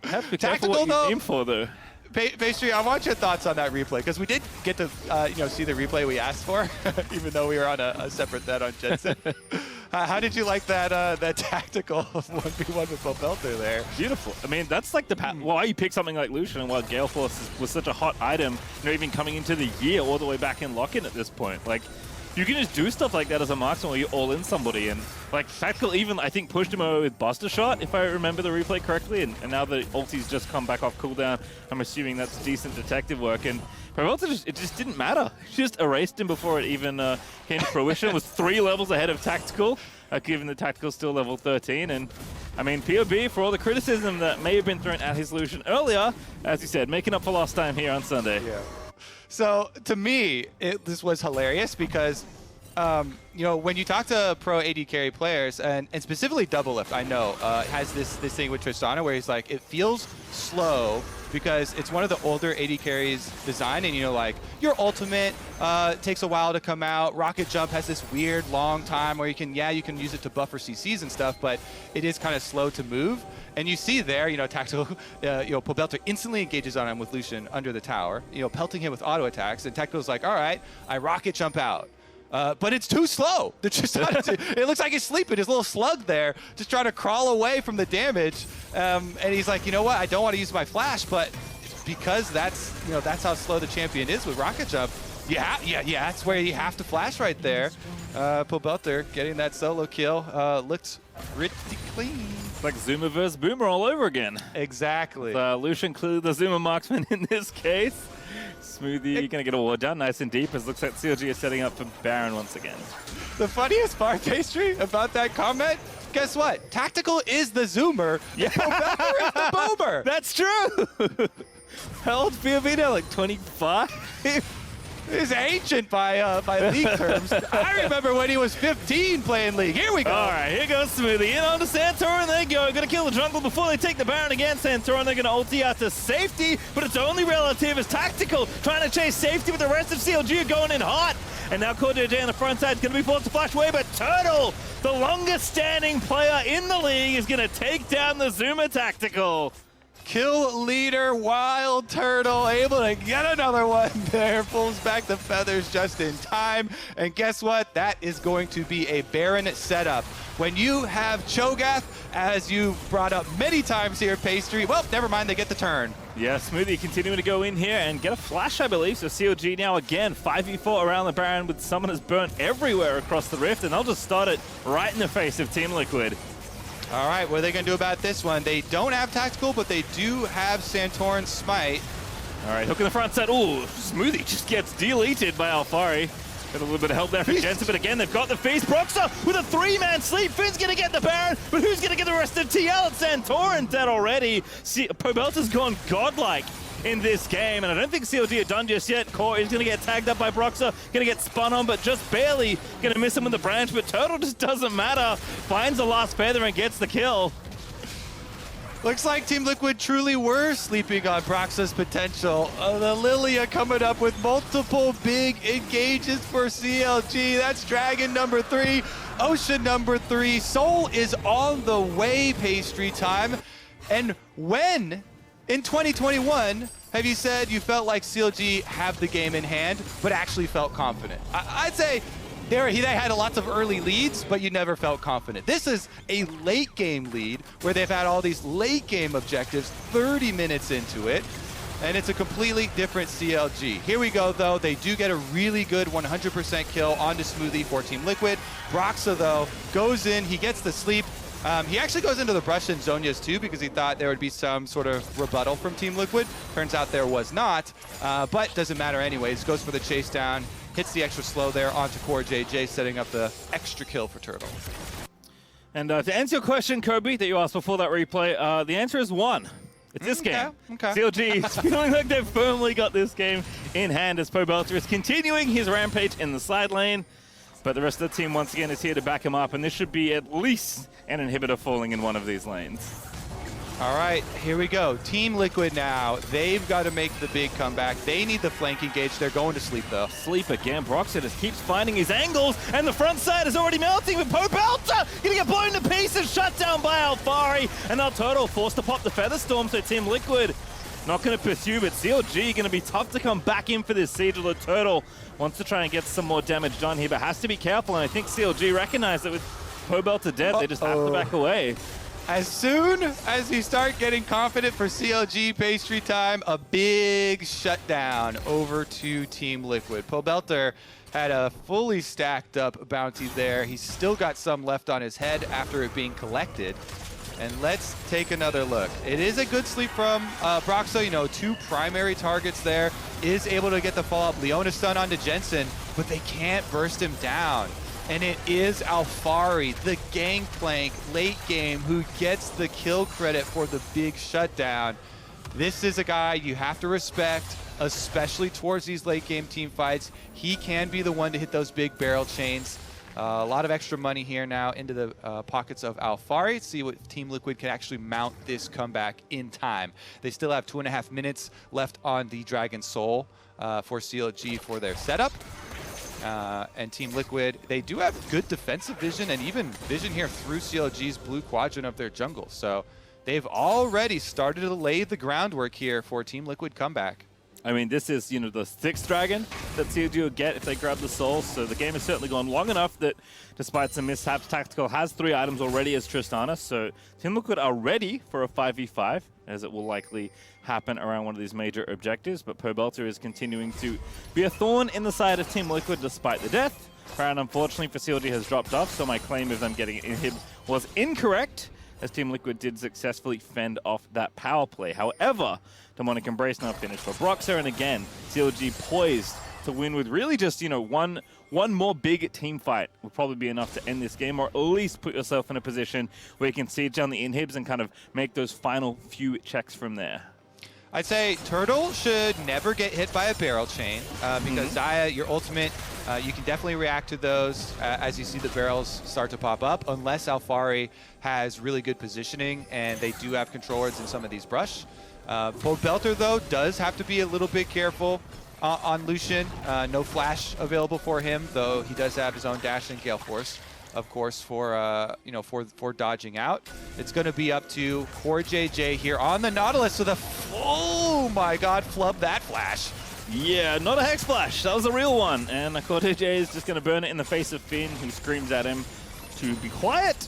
Have to be careful Tactical what you though. aim for, though. Pastry, I want your thoughts on that replay, because we did get to you know, see the replay we asked for, even though we were on a separate bet on Jensen. How did you like that Tactical 1v1 with Pobelter there? Beautiful. I mean, that's like the why you pick something like Lucian and why Gale Force was such a hot item, you know, even coming into the year all the way back in lock-in at this point. Like, you can just do stuff like that as a marksman where you all in somebody, and like Tactical even I think pushed him away with Buster Shot if I remember the replay correctly, and now the ulti's just come back off cooldown. I'm assuming that's decent detective work, and Pobelter it just didn't matter. She just erased him before it even came to fruition. Was 3 levels ahead of Tactical, given the Tactical's still level 13, and I mean POB for all the criticism that may have been thrown at his Lucian earlier, as you said, making up for lost time here on Sunday. Yeah. So to me, this was hilarious because, you know, when you talk to pro AD carry players, and specifically Double Lift, I know has this thing with Tristana where he's like, it feels slow because it's one of the older AD carries design, and you know, like your ultimate takes a while to come out. Rocket Jump has this weird long time where you can use it to buffer CCs and stuff, but it is kind of slow to move. And you see there, you know, Tactical, you know, Pobelter instantly engages on him with Lucian under the tower, you know, pelting him with auto attacks, and Tactical's like, all right, I Rocket Jump out. But it's too slow. It looks like he's sleeping. His little slug there, just trying to crawl away from the damage. And he's like, you know what? I don't want to use my flash, but because that's how slow the champion is with Rocket Jump. Yeah, that's where you have to flash right there. Pobelter getting that solo kill looked pretty clean. It's like Zuma versus Boomer all over again. Exactly. Lucian clearly the Zuma marksman in this case. Smoothie gonna get a ward down nice and deep as looks like CLG is setting up for Baron once again. The funniest part, Pastry, about that comment, guess what? Tactical is the zoomer, yeah. Pobelter is the boomer. That's true! How old's POV now, like 25? He's ancient by league terms. I remember when he was 15 playing League. Here we go. All right, here goes Smoothie. In on to Santorin, they go. Gonna kill the jungle before they take the Baron again. Santorin, they're gonna ulti out to safety, but it's only relative as Tactical trying to chase safety with the rest of CLG are going in hot. And now CoreJJ on the front side is gonna be forced to flash away, but Turtle, the longest standing player in the league, is gonna take down the Zoomer Tactical. Kill leader, Wild Turtle, able to get another one there. Pulls back the feathers just in time. And guess what? That is going to be a Baron setup. When you have Cho'Gath, as you brought up many times here, Pastry, well, never mind, they get the turn. Yeah, Smoothie continuing to go in here and get a flash, I believe. So CLG now again, 5v4 around the Baron with summoners burnt everywhere across the Rift, and they'll just start it right in the face of Team Liquid. All right, what are they going to do about this one? They don't have Tactical, but they do have Santorin's Smite. All right, hook in the front side. Ooh, Smoothie just gets deleted by Alfari. Got a little bit of help there for Jensen, but again, they've got the feast. Broxah with a 3-man sleep. Finn's going to get the Baron, but who's going to get the rest of TL? It's Santorin dead already. See, Pobelter's gone godlike in this game, and I don't think CLG are done just yet. Core is going to get tagged up by Broxah, going to get spun on, but just barely going to miss him with the branch, but Turtle just doesn't matter. Finds the last feather and gets the kill. Looks like Team Liquid truly were sleeping on Broxah's potential. The Lilia coming up with multiple big engages for CLG. That's Dragon number 3, Ocean number 3. Soul is on the way, Pastry time. And when in 2021 have you said you felt like CLG have the game in hand, but actually felt confident? I'd say they had lots of early leads, but you never felt confident. This is a late game lead where they've had all these late game objectives 30 minutes into it, and it's a completely different CLG. Here we go, though. They do get a really good 100% kill onto Smoothie for Team Liquid. Broxah, though, goes in. He gets the sleep. He actually goes into the brush and Zhonya's too because he thought there would be some sort of rebuttal from Team Liquid. Turns out there was not, but doesn't matter anyways. Goes for the chase down, hits the extra slow there onto CoreJJ, setting up the extra kill for Turtle. And to answer your question, Kobe, that you asked before that replay, the answer is 1. It's this game. Okay. CLG is feeling like they've firmly got this game in hand as Pobelter is continuing his rampage in the side lane. But the rest of the team, once again, is here to back him up, and this should be at least an inhibitor falling in one of these lanes. All right, here we go. Team Liquid now. They've got to make the big comeback. They need the flank engage. They're going to sleep, though. Sleep again. Broxah just keeps finding his angles, and the front side is already melting with Pobelter gonna get blown to pieces, shut down by Alfari, and now Turtle forced to pop the Feather Storm, so Team Liquid not going to pursue, but CLG going to be tough to come back in for this siege. The Turtle wants to try and get some more damage done here, but has to be careful, and I think CLG recognize that with Pobelter dead, they just have to back away. As soon as you start getting confident for CLG Pastry time, a big shutdown over to Team Liquid. Pobelter had a fully stacked up bounty there. He's still got some left on his head after it being collected. And let's take another look. It is a good sleep from Broxah, 2 primary targets there. Is able to get the follow-up. Leona stun onto Jensen, but they can't burst him down. And it is Alfari, the gangplank late game, who gets the kill credit for the big shutdown. This is a guy you have to respect, especially towards these late game team fights. He can be the one to hit those big barrel chains. A lot of extra money here now into the pockets of Alfari. See what Team Liquid can actually mount this comeback in time. They still have 2.5 minutes left on the Dragon Soul for CLG for their setup. And Team Liquid, they do have good defensive vision and even vision here through CLG's blue quadrant of their jungle. So they've already started to lay the groundwork here for Team Liquid comeback. I mean, this is, the 6th dragon that CLG will get if they grab the soul, so the game has certainly gone long enough that despite some mishaps, Tactical has 3 items already as Tristana, so Team Liquid are ready for a 5v5, as it will likely happen around one of these major objectives, but Pobelter is continuing to be a thorn in the side of Team Liquid despite the death. Baron, unfortunately for CLG, has dropped off, so my claim of them getting him was incorrect, as Team Liquid did successfully fend off that power play. However, Demonic Embrace now finished for Broxer, and again, CLG poised to win with really just, you know, one more big team fight would probably be enough to end this game, or at least put yourself in a position where you can siege down the inhibs and kind of make those final few checks from there. I'd say Turtle should never get hit by a barrel chain because Zaya, your ultimate, you can definitely react to those as you see the barrels start to pop up, unless Alphari has really good positioning and they do have control wards in some of these brush. Belter, though, does have to be a little bit careful on Lucian. No flash available for him, though he does have his own dash and Gale Force, of course, for you know, for dodging out. It's going to be up to CoreJJ here on the Nautilus with a, oh my God, flub that flash. Yeah, not a Hex Flash. That was a real one. And CoreJJ is just going to burn it in the face of Finn, who screams at him to be quiet.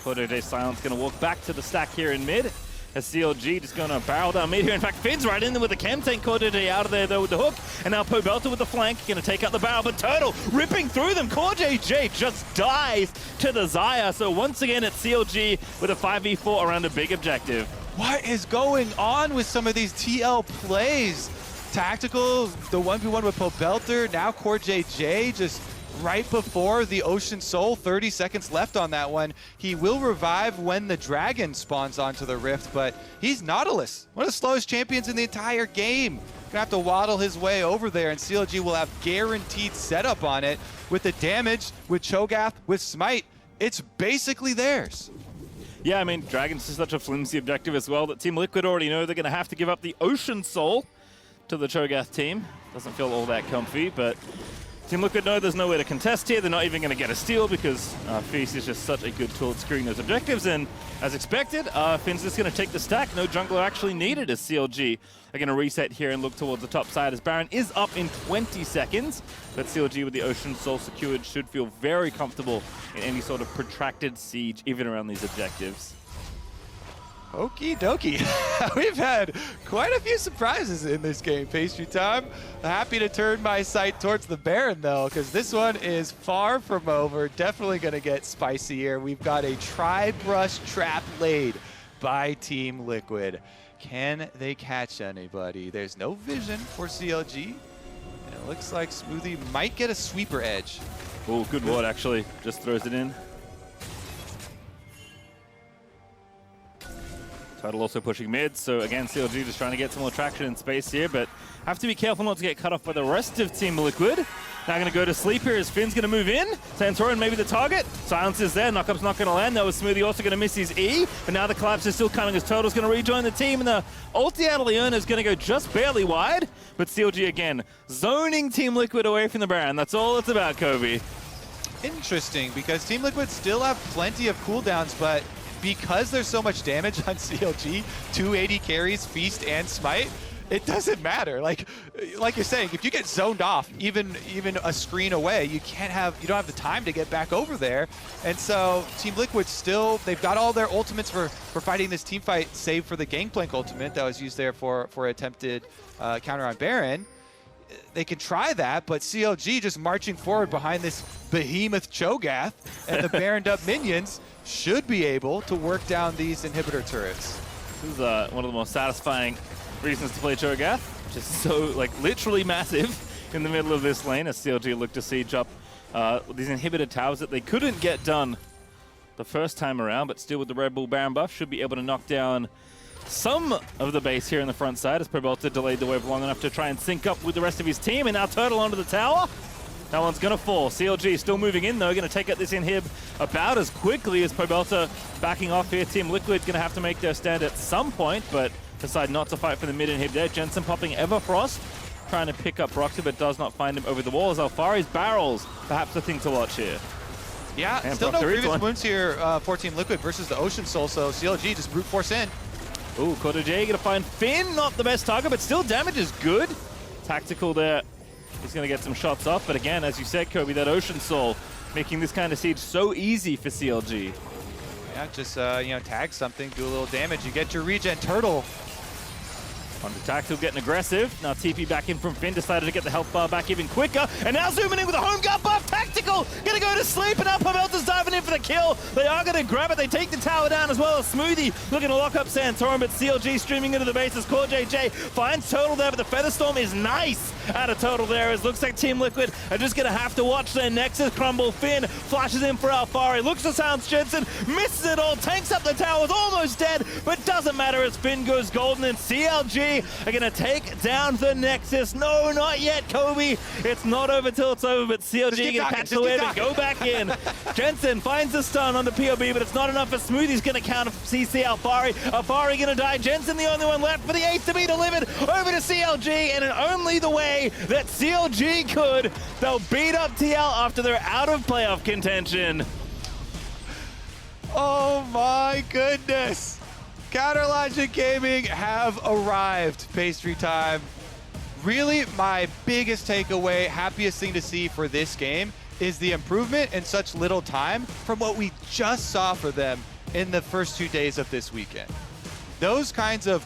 CoreJJ Silence going to walk back to the stack here in mid. As CLG just going to barrel down mid here. In fact, Finn's right in there with the chem tank. CoreJJ out of there though with the hook. And now Pobelter with the flank. Going to take out the barrel. But Turtle ripping through them. CoreJJ just dies to the Zaya. So once again, it's CLG with a 5v4 around a big objective. What is going on with some of these TL plays? Tactical, the 1v1 with Pobelter. Now CoreJJ just right before the Ocean Soul, 30 seconds left on that one. He will revive when the dragon spawns onto the rift, but he's Nautilus, one of the slowest champions in the entire game. Gonna have to waddle his way over there, and CLG will have guaranteed setup on it with the damage, with Cho'Gath, with Smite. It's basically theirs. Yeah, I mean, Dragon's is such a flimsy objective as well that Team Liquid already know they're going to have to give up the Ocean Soul to the Cho'Gath team. Doesn't feel all that comfy, but Team Liquid know there's nowhere to contest here. They're not even going to get a steal because Feast is just such a good tool at screwing those objectives. And as expected, Finn's just going to take the stack. No jungler actually needed as CLG are going to reset here and look towards the top side as Baron is up in 20 seconds. But CLG with the Ocean Soul secured should feel very comfortable in any sort of protracted siege, even around these objectives. Okie dokie. We've had quite a few surprises in this game, Pastry Time. Happy to turn my sight towards the Baron, though, because this one is far from over. Definitely going to get spicy here. We've got a tri-brush trap laid by Team Liquid. Can they catch anybody? There's no vision for CLG. And it looks like Smoothie might get a sweeper edge. Oh, good ward, actually. Just throws it in. Turtle also pushing mid, so again, CLG just trying to get some more traction in space here, but have to be careful not to get cut off by the rest of Team Liquid. Now going to go to sleep here as Finn's going to move in. Santorin maybe the target. Silence is there. Knockup's not going to land. That was Smoothie also going to miss his E, but now the collapse is still coming as Turtle's going to rejoin the team, and the ulti out of Leona is going to go just barely wide, but CLG again zoning Team Liquid away from the Baron. That's all it's about, Kobe. Interesting, because Team Liquid still have plenty of cooldowns, but because there's so much damage on CLG, 280 carries, Feast, and Smite, it doesn't matter. Like you're saying, if you get zoned off, even a screen away, you don't have the time to get back over there. And so Team Liquid still, they've got all their ultimates for fighting this team fight, save for the Gangplank ultimate that was used there for attempted counter on Baron. They can try that, but CLG just marching forward behind this behemoth Cho'Gath, and the Baroned up minions should be able to work down these inhibitor turrets. This is one of the most satisfying reasons to play Cho'Gath, just so literally massive in the middle of this lane as CLG look to siege up these inhibitor towers that they couldn't get done the first time around, but still with the Red Bull Baron buff should be able to knock down some of the base here in the front side as Pobelter delayed the wave long enough to try and sync up with the rest of his team, and now Turtle onto the tower. That one's going to fall. CLG still moving in, though. Going to take out this inhib about as quickly as Pobelter backing off here. Team Liquid going to have to make their stand at some point, but decide not to fight for the mid inhib there. Jensen popping Everfrost, trying to pick up Broxy, but does not find him over the wall as Alphari's barrels, perhaps the thing to watch here. Yeah, and still no previous wounds here for Team Liquid versus the Ocean Soul, so CLG just brute force in. Ooh, CoreJJ going to find Finn, not the best target, but still damage is good. Tactical there. He's going to get some shots off, but again, as you said, Kobe, that Ocean Soul making this kind of siege so easy for CLG. Yeah, just tag something, do a little damage, you get your regen. Turtle On the tactical, getting aggressive. Now TP back in from Finn, decided to get the health bar back even quicker. And now zooming in with a home guard buff. Tactical, gonna go to sleep, and now Pavelta's diving in for the kill. They are gonna grab it. They take the tower down as well as Smoothie looking to lock up Santorum, but CLG streaming into the base as Core JJ finds Total there, but the Featherstorm is nice out of Total there. It looks like Team Liquid are just gonna have to watch their Nexus crumble. Finn flashes in for Alfari, looks to Sounds Jensen, misses it all, tanks up the towers, almost dead, but doesn't matter as Finn goes golden, and CLG are gonna take down the Nexus. No, not yet, Kobe. It's not over till it's over, but CLG gonna catch the wave and go back in. Jensen finds the stun on the POB, but it's not enough for Smoothie's gonna counter CC Alfari. Alfari gonna die. Jensen the only one left for the ace to be delivered over to CLG, and in only the way that CLG could, they'll beat up TL after they're out of playoff contention. Oh my goodness. Counter Logic Gaming have arrived. Pastry time. Really, my biggest takeaway, happiest thing to see for this game is the improvement in such little time from what we just saw for them in the first 2 days of this weekend. Those kinds of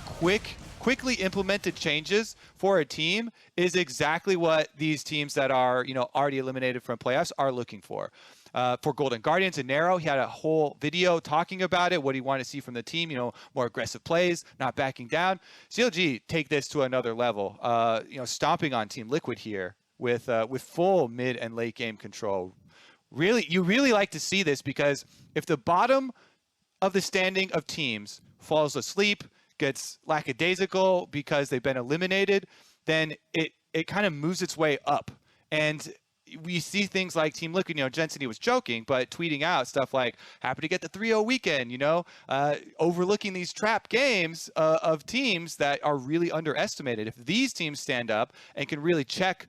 quickly implemented changes for a team is exactly what these teams that are, already eliminated from playoffs are looking for. For Golden Guardians and Nero, he had a whole video talking about it, what he wanted to see from the team, more aggressive plays, not backing down. CLG take this to another level, stomping on Team Liquid here with full mid and late game control. You really like to see this, because if the bottom of the standing of teams falls asleep, gets lackadaisical because they've been eliminated, then it kind of moves its way up. And we see things like Team Liquid, Jensen, he was joking, but tweeting out stuff like, happy to get the 3-0 weekend, overlooking these trap games of teams that are really underestimated. If these teams stand up and can really check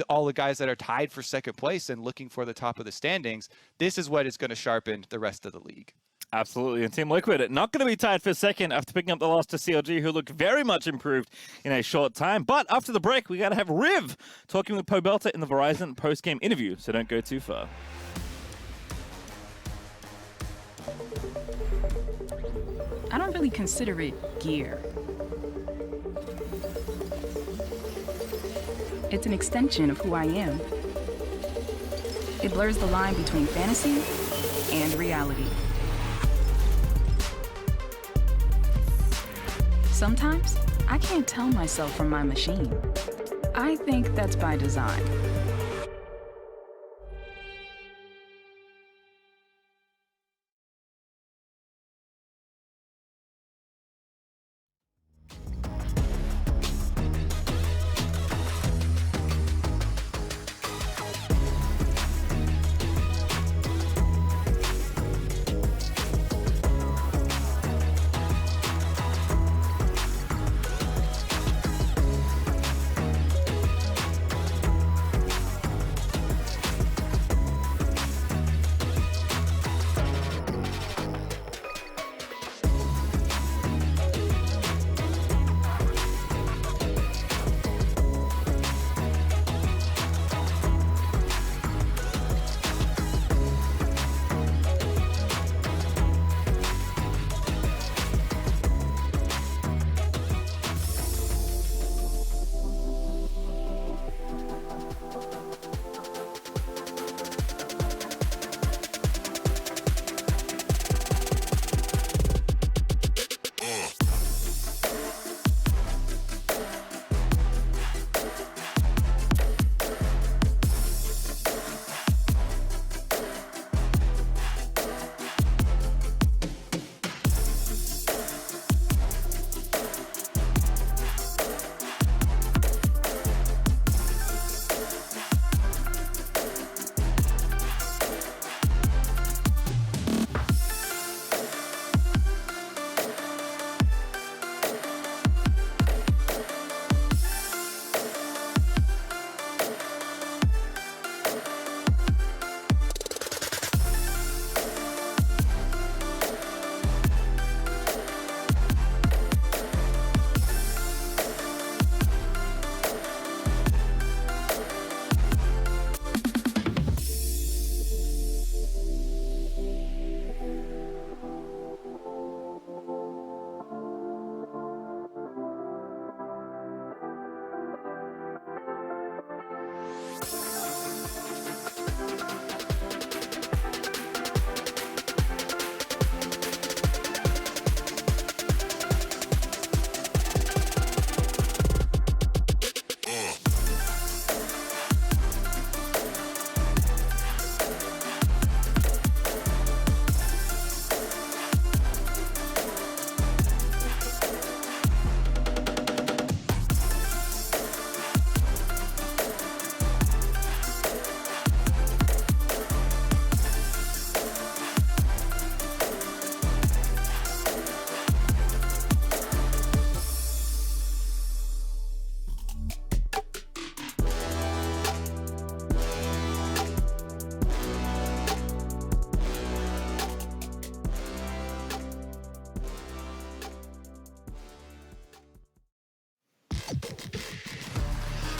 all the guys that are tied for second place and looking for the top of the standings, this is what is going to sharpen the rest of the league. Absolutely, and Team Liquid not going to be tied for second after picking up the loss to CLG, who looked very much improved in a short time. But after the break, we got to have Riv talking with Pobelta in the Verizon post-game interview, so don't go too far. I don't really consider it gear. It's an extension of who I am. It blurs the line between fantasy and reality. Sometimes, I can't tell myself from my machine. I think that's by design.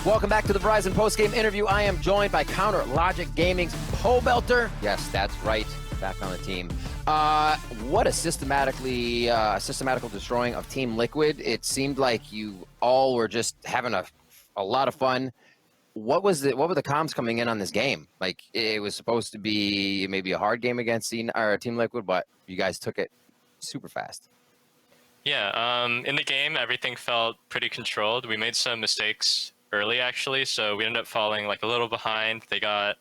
Welcome back to the Verizon postgame interview. I am joined by Counter Logic Gaming's Pole Belter. Yes, that's right. Back on the team. What a systematical destroying of Team Liquid. It seemed like you all were just having a lot of fun. What were the comms coming in on this game? Like, it was supposed to be maybe a hard game against Team Liquid, but you guys took it super fast. Yeah, in the game, everything felt pretty controlled. We made some mistakes early, actually, so we ended up falling like a little behind. They got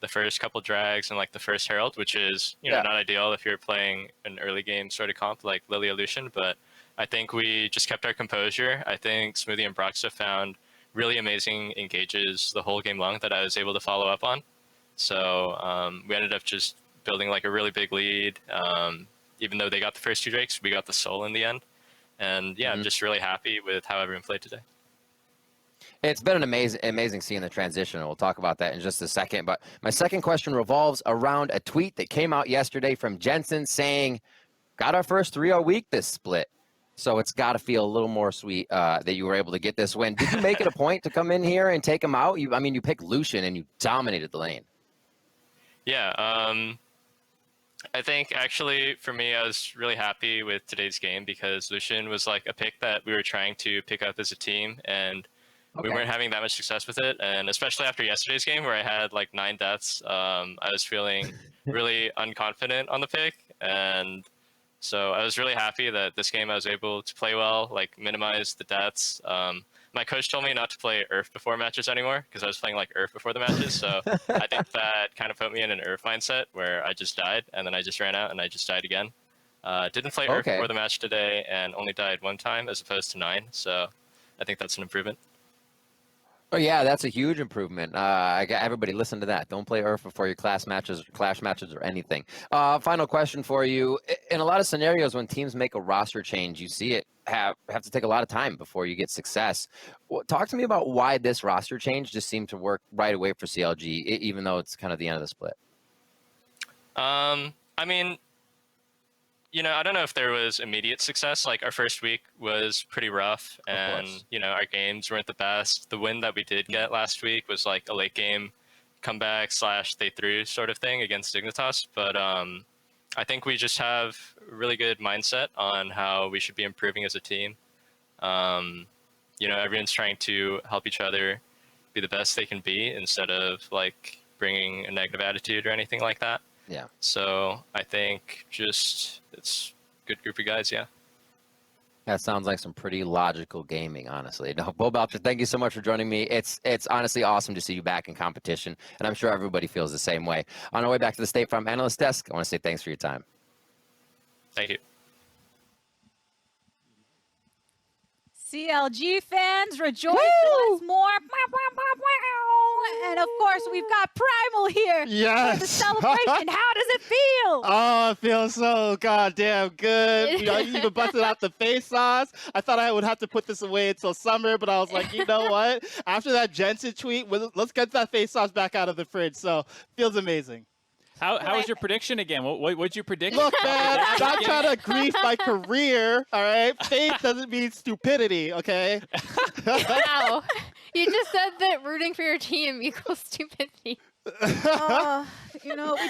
the first couple drags and like the first Herald, which is not ideal if you're playing an early game sort of comp like Lily Illusion, but I think we just kept our composure. I think Smoothie and Broxa found really amazing engages the whole game long that I was able to follow up on. So we ended up just building like a really big lead. Even though they got the first 2 drakes, we got the soul in the end. And yeah, I'm just really happy with how everyone played today. It's been an amazing seeing the transition. We'll talk about that in just a second. But my second question revolves around a tweet that came out yesterday from Jensen saying, got our first 3-0 week this split. So it's got to feel a little more sweet that you were able to get this win. Did you make it a point to come in here and take him out? You picked Lucian and you dominated the lane. Yeah, I think actually for me, I was really happy with today's game because Lucian was like a pick that we were trying to pick up as a team, and we weren't having that much success with it. And especially after yesterday's game where I had like 9 deaths, I was feeling really unconfident on the pick. And so I was really happy that this game I was able to play well, like minimize the deaths. My coach told me not to play Earth before matches anymore because I was playing like Earth before the matches. So I think that kind of put me in an Earth mindset where I just died and then I just ran out and I just died again. Didn't play Earth before the match today and only died 1 time as opposed to 9. So I think that's an improvement. Oh yeah, that's a huge improvement. Everybody listen to that. Don't play Earth before your clash matches or anything. Final question for you. In a lot of scenarios when teams make a roster change, you see it have to take a lot of time before you get success. Talk to me about why this roster change just seemed to work right away for CLG, even though it's kind of the end of the split. I mean, I don't know if there was immediate success. Like our first week was pretty rough and, our games weren't the best. The win that we did get last week was like a late game comeback / they threw sort of thing against Dignitas. But I think we just have a really good mindset on how we should be improving as a team. Everyone's trying to help each other be the best they can be instead of like bringing a negative attitude or anything like that. Yeah. So I think just it's a good group of guys, yeah. That sounds like some pretty logical gaming, honestly. No, Bo Belcher, thank you so much for joining me. It's honestly awesome to see you back in competition, and I'm sure everybody feels the same way. On our way back to the State Farm Analyst Desk, I want to say thanks for your time. Thank you. CLG fans, rejoice once more. And of course, we've got Primal here for the celebration. How does it feel? Oh, it feels so goddamn good. You even busted out the face sauce. I thought I would have to put this away until summer, but I was like, you know what? After that Jensen tweet, let's get that face sauce back out of the fridge. So, feels amazing. How was your prediction again? What'd you predict? Look, man, I'm not trying to grief my career, all right? Faith doesn't mean stupidity, okay? Wow. You just said that rooting for your team equals stupidity. We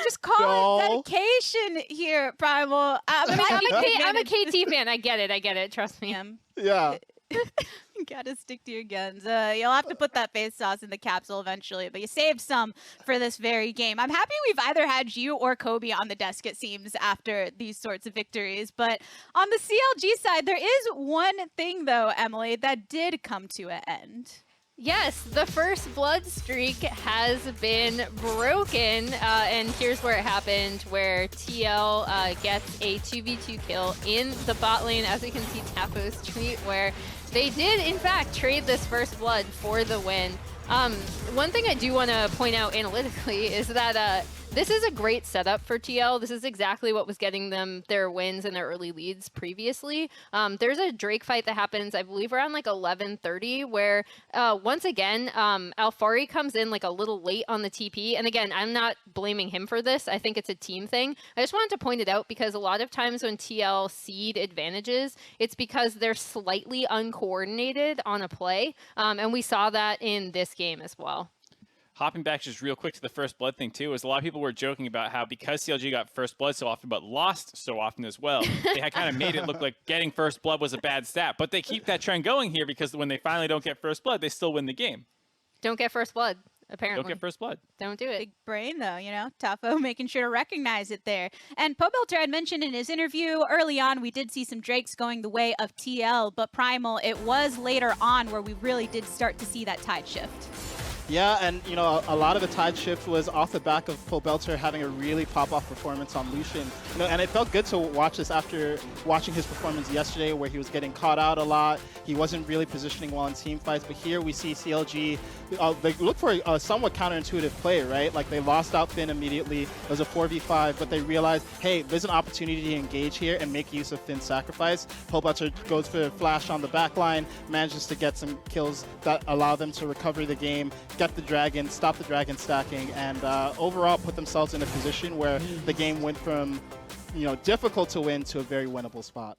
just call it dedication here, Primal. I'm a KT fan. I get it. Trust me. Yeah. You gotta stick to your guns. You'll have to put that face sauce in the capsule eventually, but you saved some for this very game. I'm happy we've either had you or Kobe on the desk, it seems, after these sorts of victories. But on the CLG side, there is one thing, though, Emily, that did come to an end. Yes, the first blood streak has been broken, and here's where it happened, where TL gets a 2v2 kill in the bot lane, as we can see Tafo's tweet, where they did, in fact, trade this first blood for the win. One thing I do want to point out analytically is that this is a great setup for TL. This is exactly what was getting them their wins and their early leads previously. There's a Drake fight that happens, I believe, around like 11:30, where once again, Alfari comes in like a little late on the TP. And again, I'm not blaming him for this. I think it's a team thing. I just wanted to point it out because a lot of times when TL cede advantages, it's because they're slightly uncoordinated on a play. And we saw that in this game as well. Hopping back just real quick to the first blood thing too, is a lot of people were joking about how because CLG got first blood so often but lost so often as well, they had kind of made it look like getting first blood was a bad stat. But they keep that trend going here because when they finally don't get first blood, they still win the game. Don't get first blood. Apparently. Don't get first blood. Don't do it. Big brain, though, you know, Tafo making sure to recognize it there. And Pobelter had mentioned in his interview early on, we did see some Drakes going the way of TL, but Primal, it was later on where we really did start to see that tide shift. Yeah, and you know, a lot of the tide shift was off the back of Pobelter having a really pop-off performance on Lucian. You know, and it felt good to watch this after watching his performance yesterday, where he was getting caught out a lot. He wasn't really positioning well in team fights, but here we see CLG. They look for a somewhat counterintuitive play, right? Like they lost out Finn immediately. It was a 4v5, but they realized, hey, there's an opportunity to engage here and make use of Finn's sacrifice. Pobelter goes for a flash on the backline, manages to get some kills that allow them to recover the game, get the dragon, stop the dragon stacking, and overall put themselves in a position where the game went from, you know, difficult to win to a very winnable spot.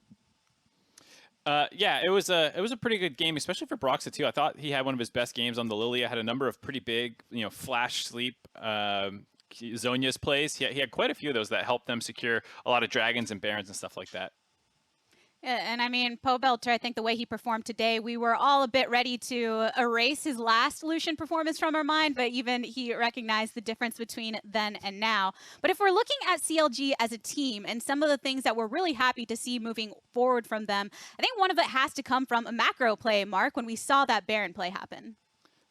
Yeah, it was a pretty good game, especially for Broxa too. I thought he had one of his best games on the Lilia. Had a number of pretty big, you know, flash sleep Zhonya's plays. He had quite a few of those that helped them secure a lot of dragons and barons and stuff like that. Yeah, and I mean, Pobelter, I think the way he performed today, we were all a bit ready to erase his last Lucian performance from our mind, but even he recognized the difference between then and now. But if we're looking at CLG as a team and some of the things that we're really happy to see moving forward from them, I think one of it has to come from a macro play, Mark, when we saw that Baron play happen.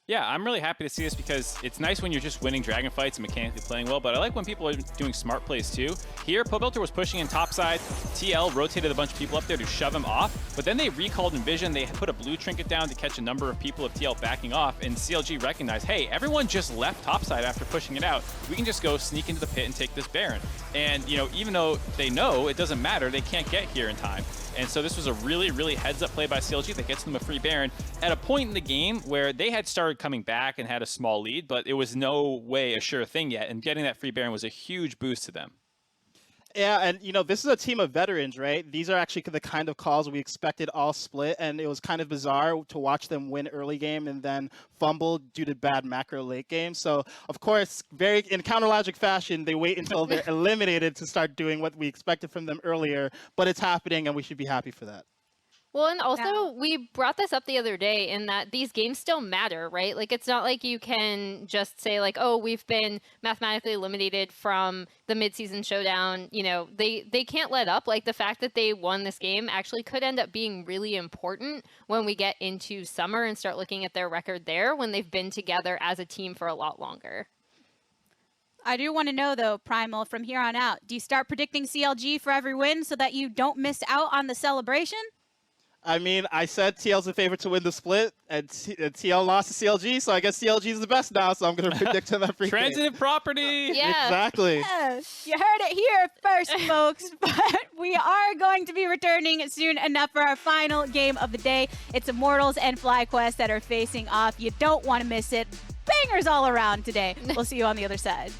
Yeah, I'm really happy to see this because it's nice when you're just winning dragon fights and mechanically playing well, but I like when people are doing smart plays too. Here, Pobelter was pushing in topside. TL rotated a bunch of people up there to shove him off, but then they recalled Envision. They put a blue trinket down to catch a number of people of TL backing off, and CLG recognized, hey, everyone just left topside after pushing it out. We can just go sneak into the pit and take this Baron. And, you know, even though they know it doesn't matter, they can't get here in time. And so this was a really, really heads-up play by CLG that gets them a free Baron at a point in the game where they had started coming back and had a small lead, but it was no way a sure thing yet. And getting that free Baron was a huge boost to them. Yeah, and you know, this is a team of veterans, right? These are actually the kind of calls we expected all split, and it was kind of bizarre to watch them win early game and then fumble due to bad macro late game. So, of course, very in counter-logic fashion, they wait until they're eliminated to start doing what we expected from them earlier, but it's happening, and we should be happy for that. Well, and also we brought this up the other day in that these games still matter, right? Like, it's not like you can just say like, oh, we've been mathematically eliminated from the midseason showdown. You know, they can't let up. Like, the fact that they won this game actually could end up being really important when we get into summer and start looking at their record there when they've been together as a team for a lot longer. I do want to know, though, Primal, from here on out, do you start predicting CLG for every win so that you don't miss out on the celebration? I mean, I said TL's the favorite to win the split, and TL lost to CLG, so I guess CLG is the best now, so I'm going to predict him every game. Transitive property! Yeah. Exactly. Yes, you heard it here first, folks, but we are going to be returning soon enough for our final game of the day. It's Immortals and FlyQuest that are facing off. You don't want to miss it. Bangers all around today. We'll see you on the other side.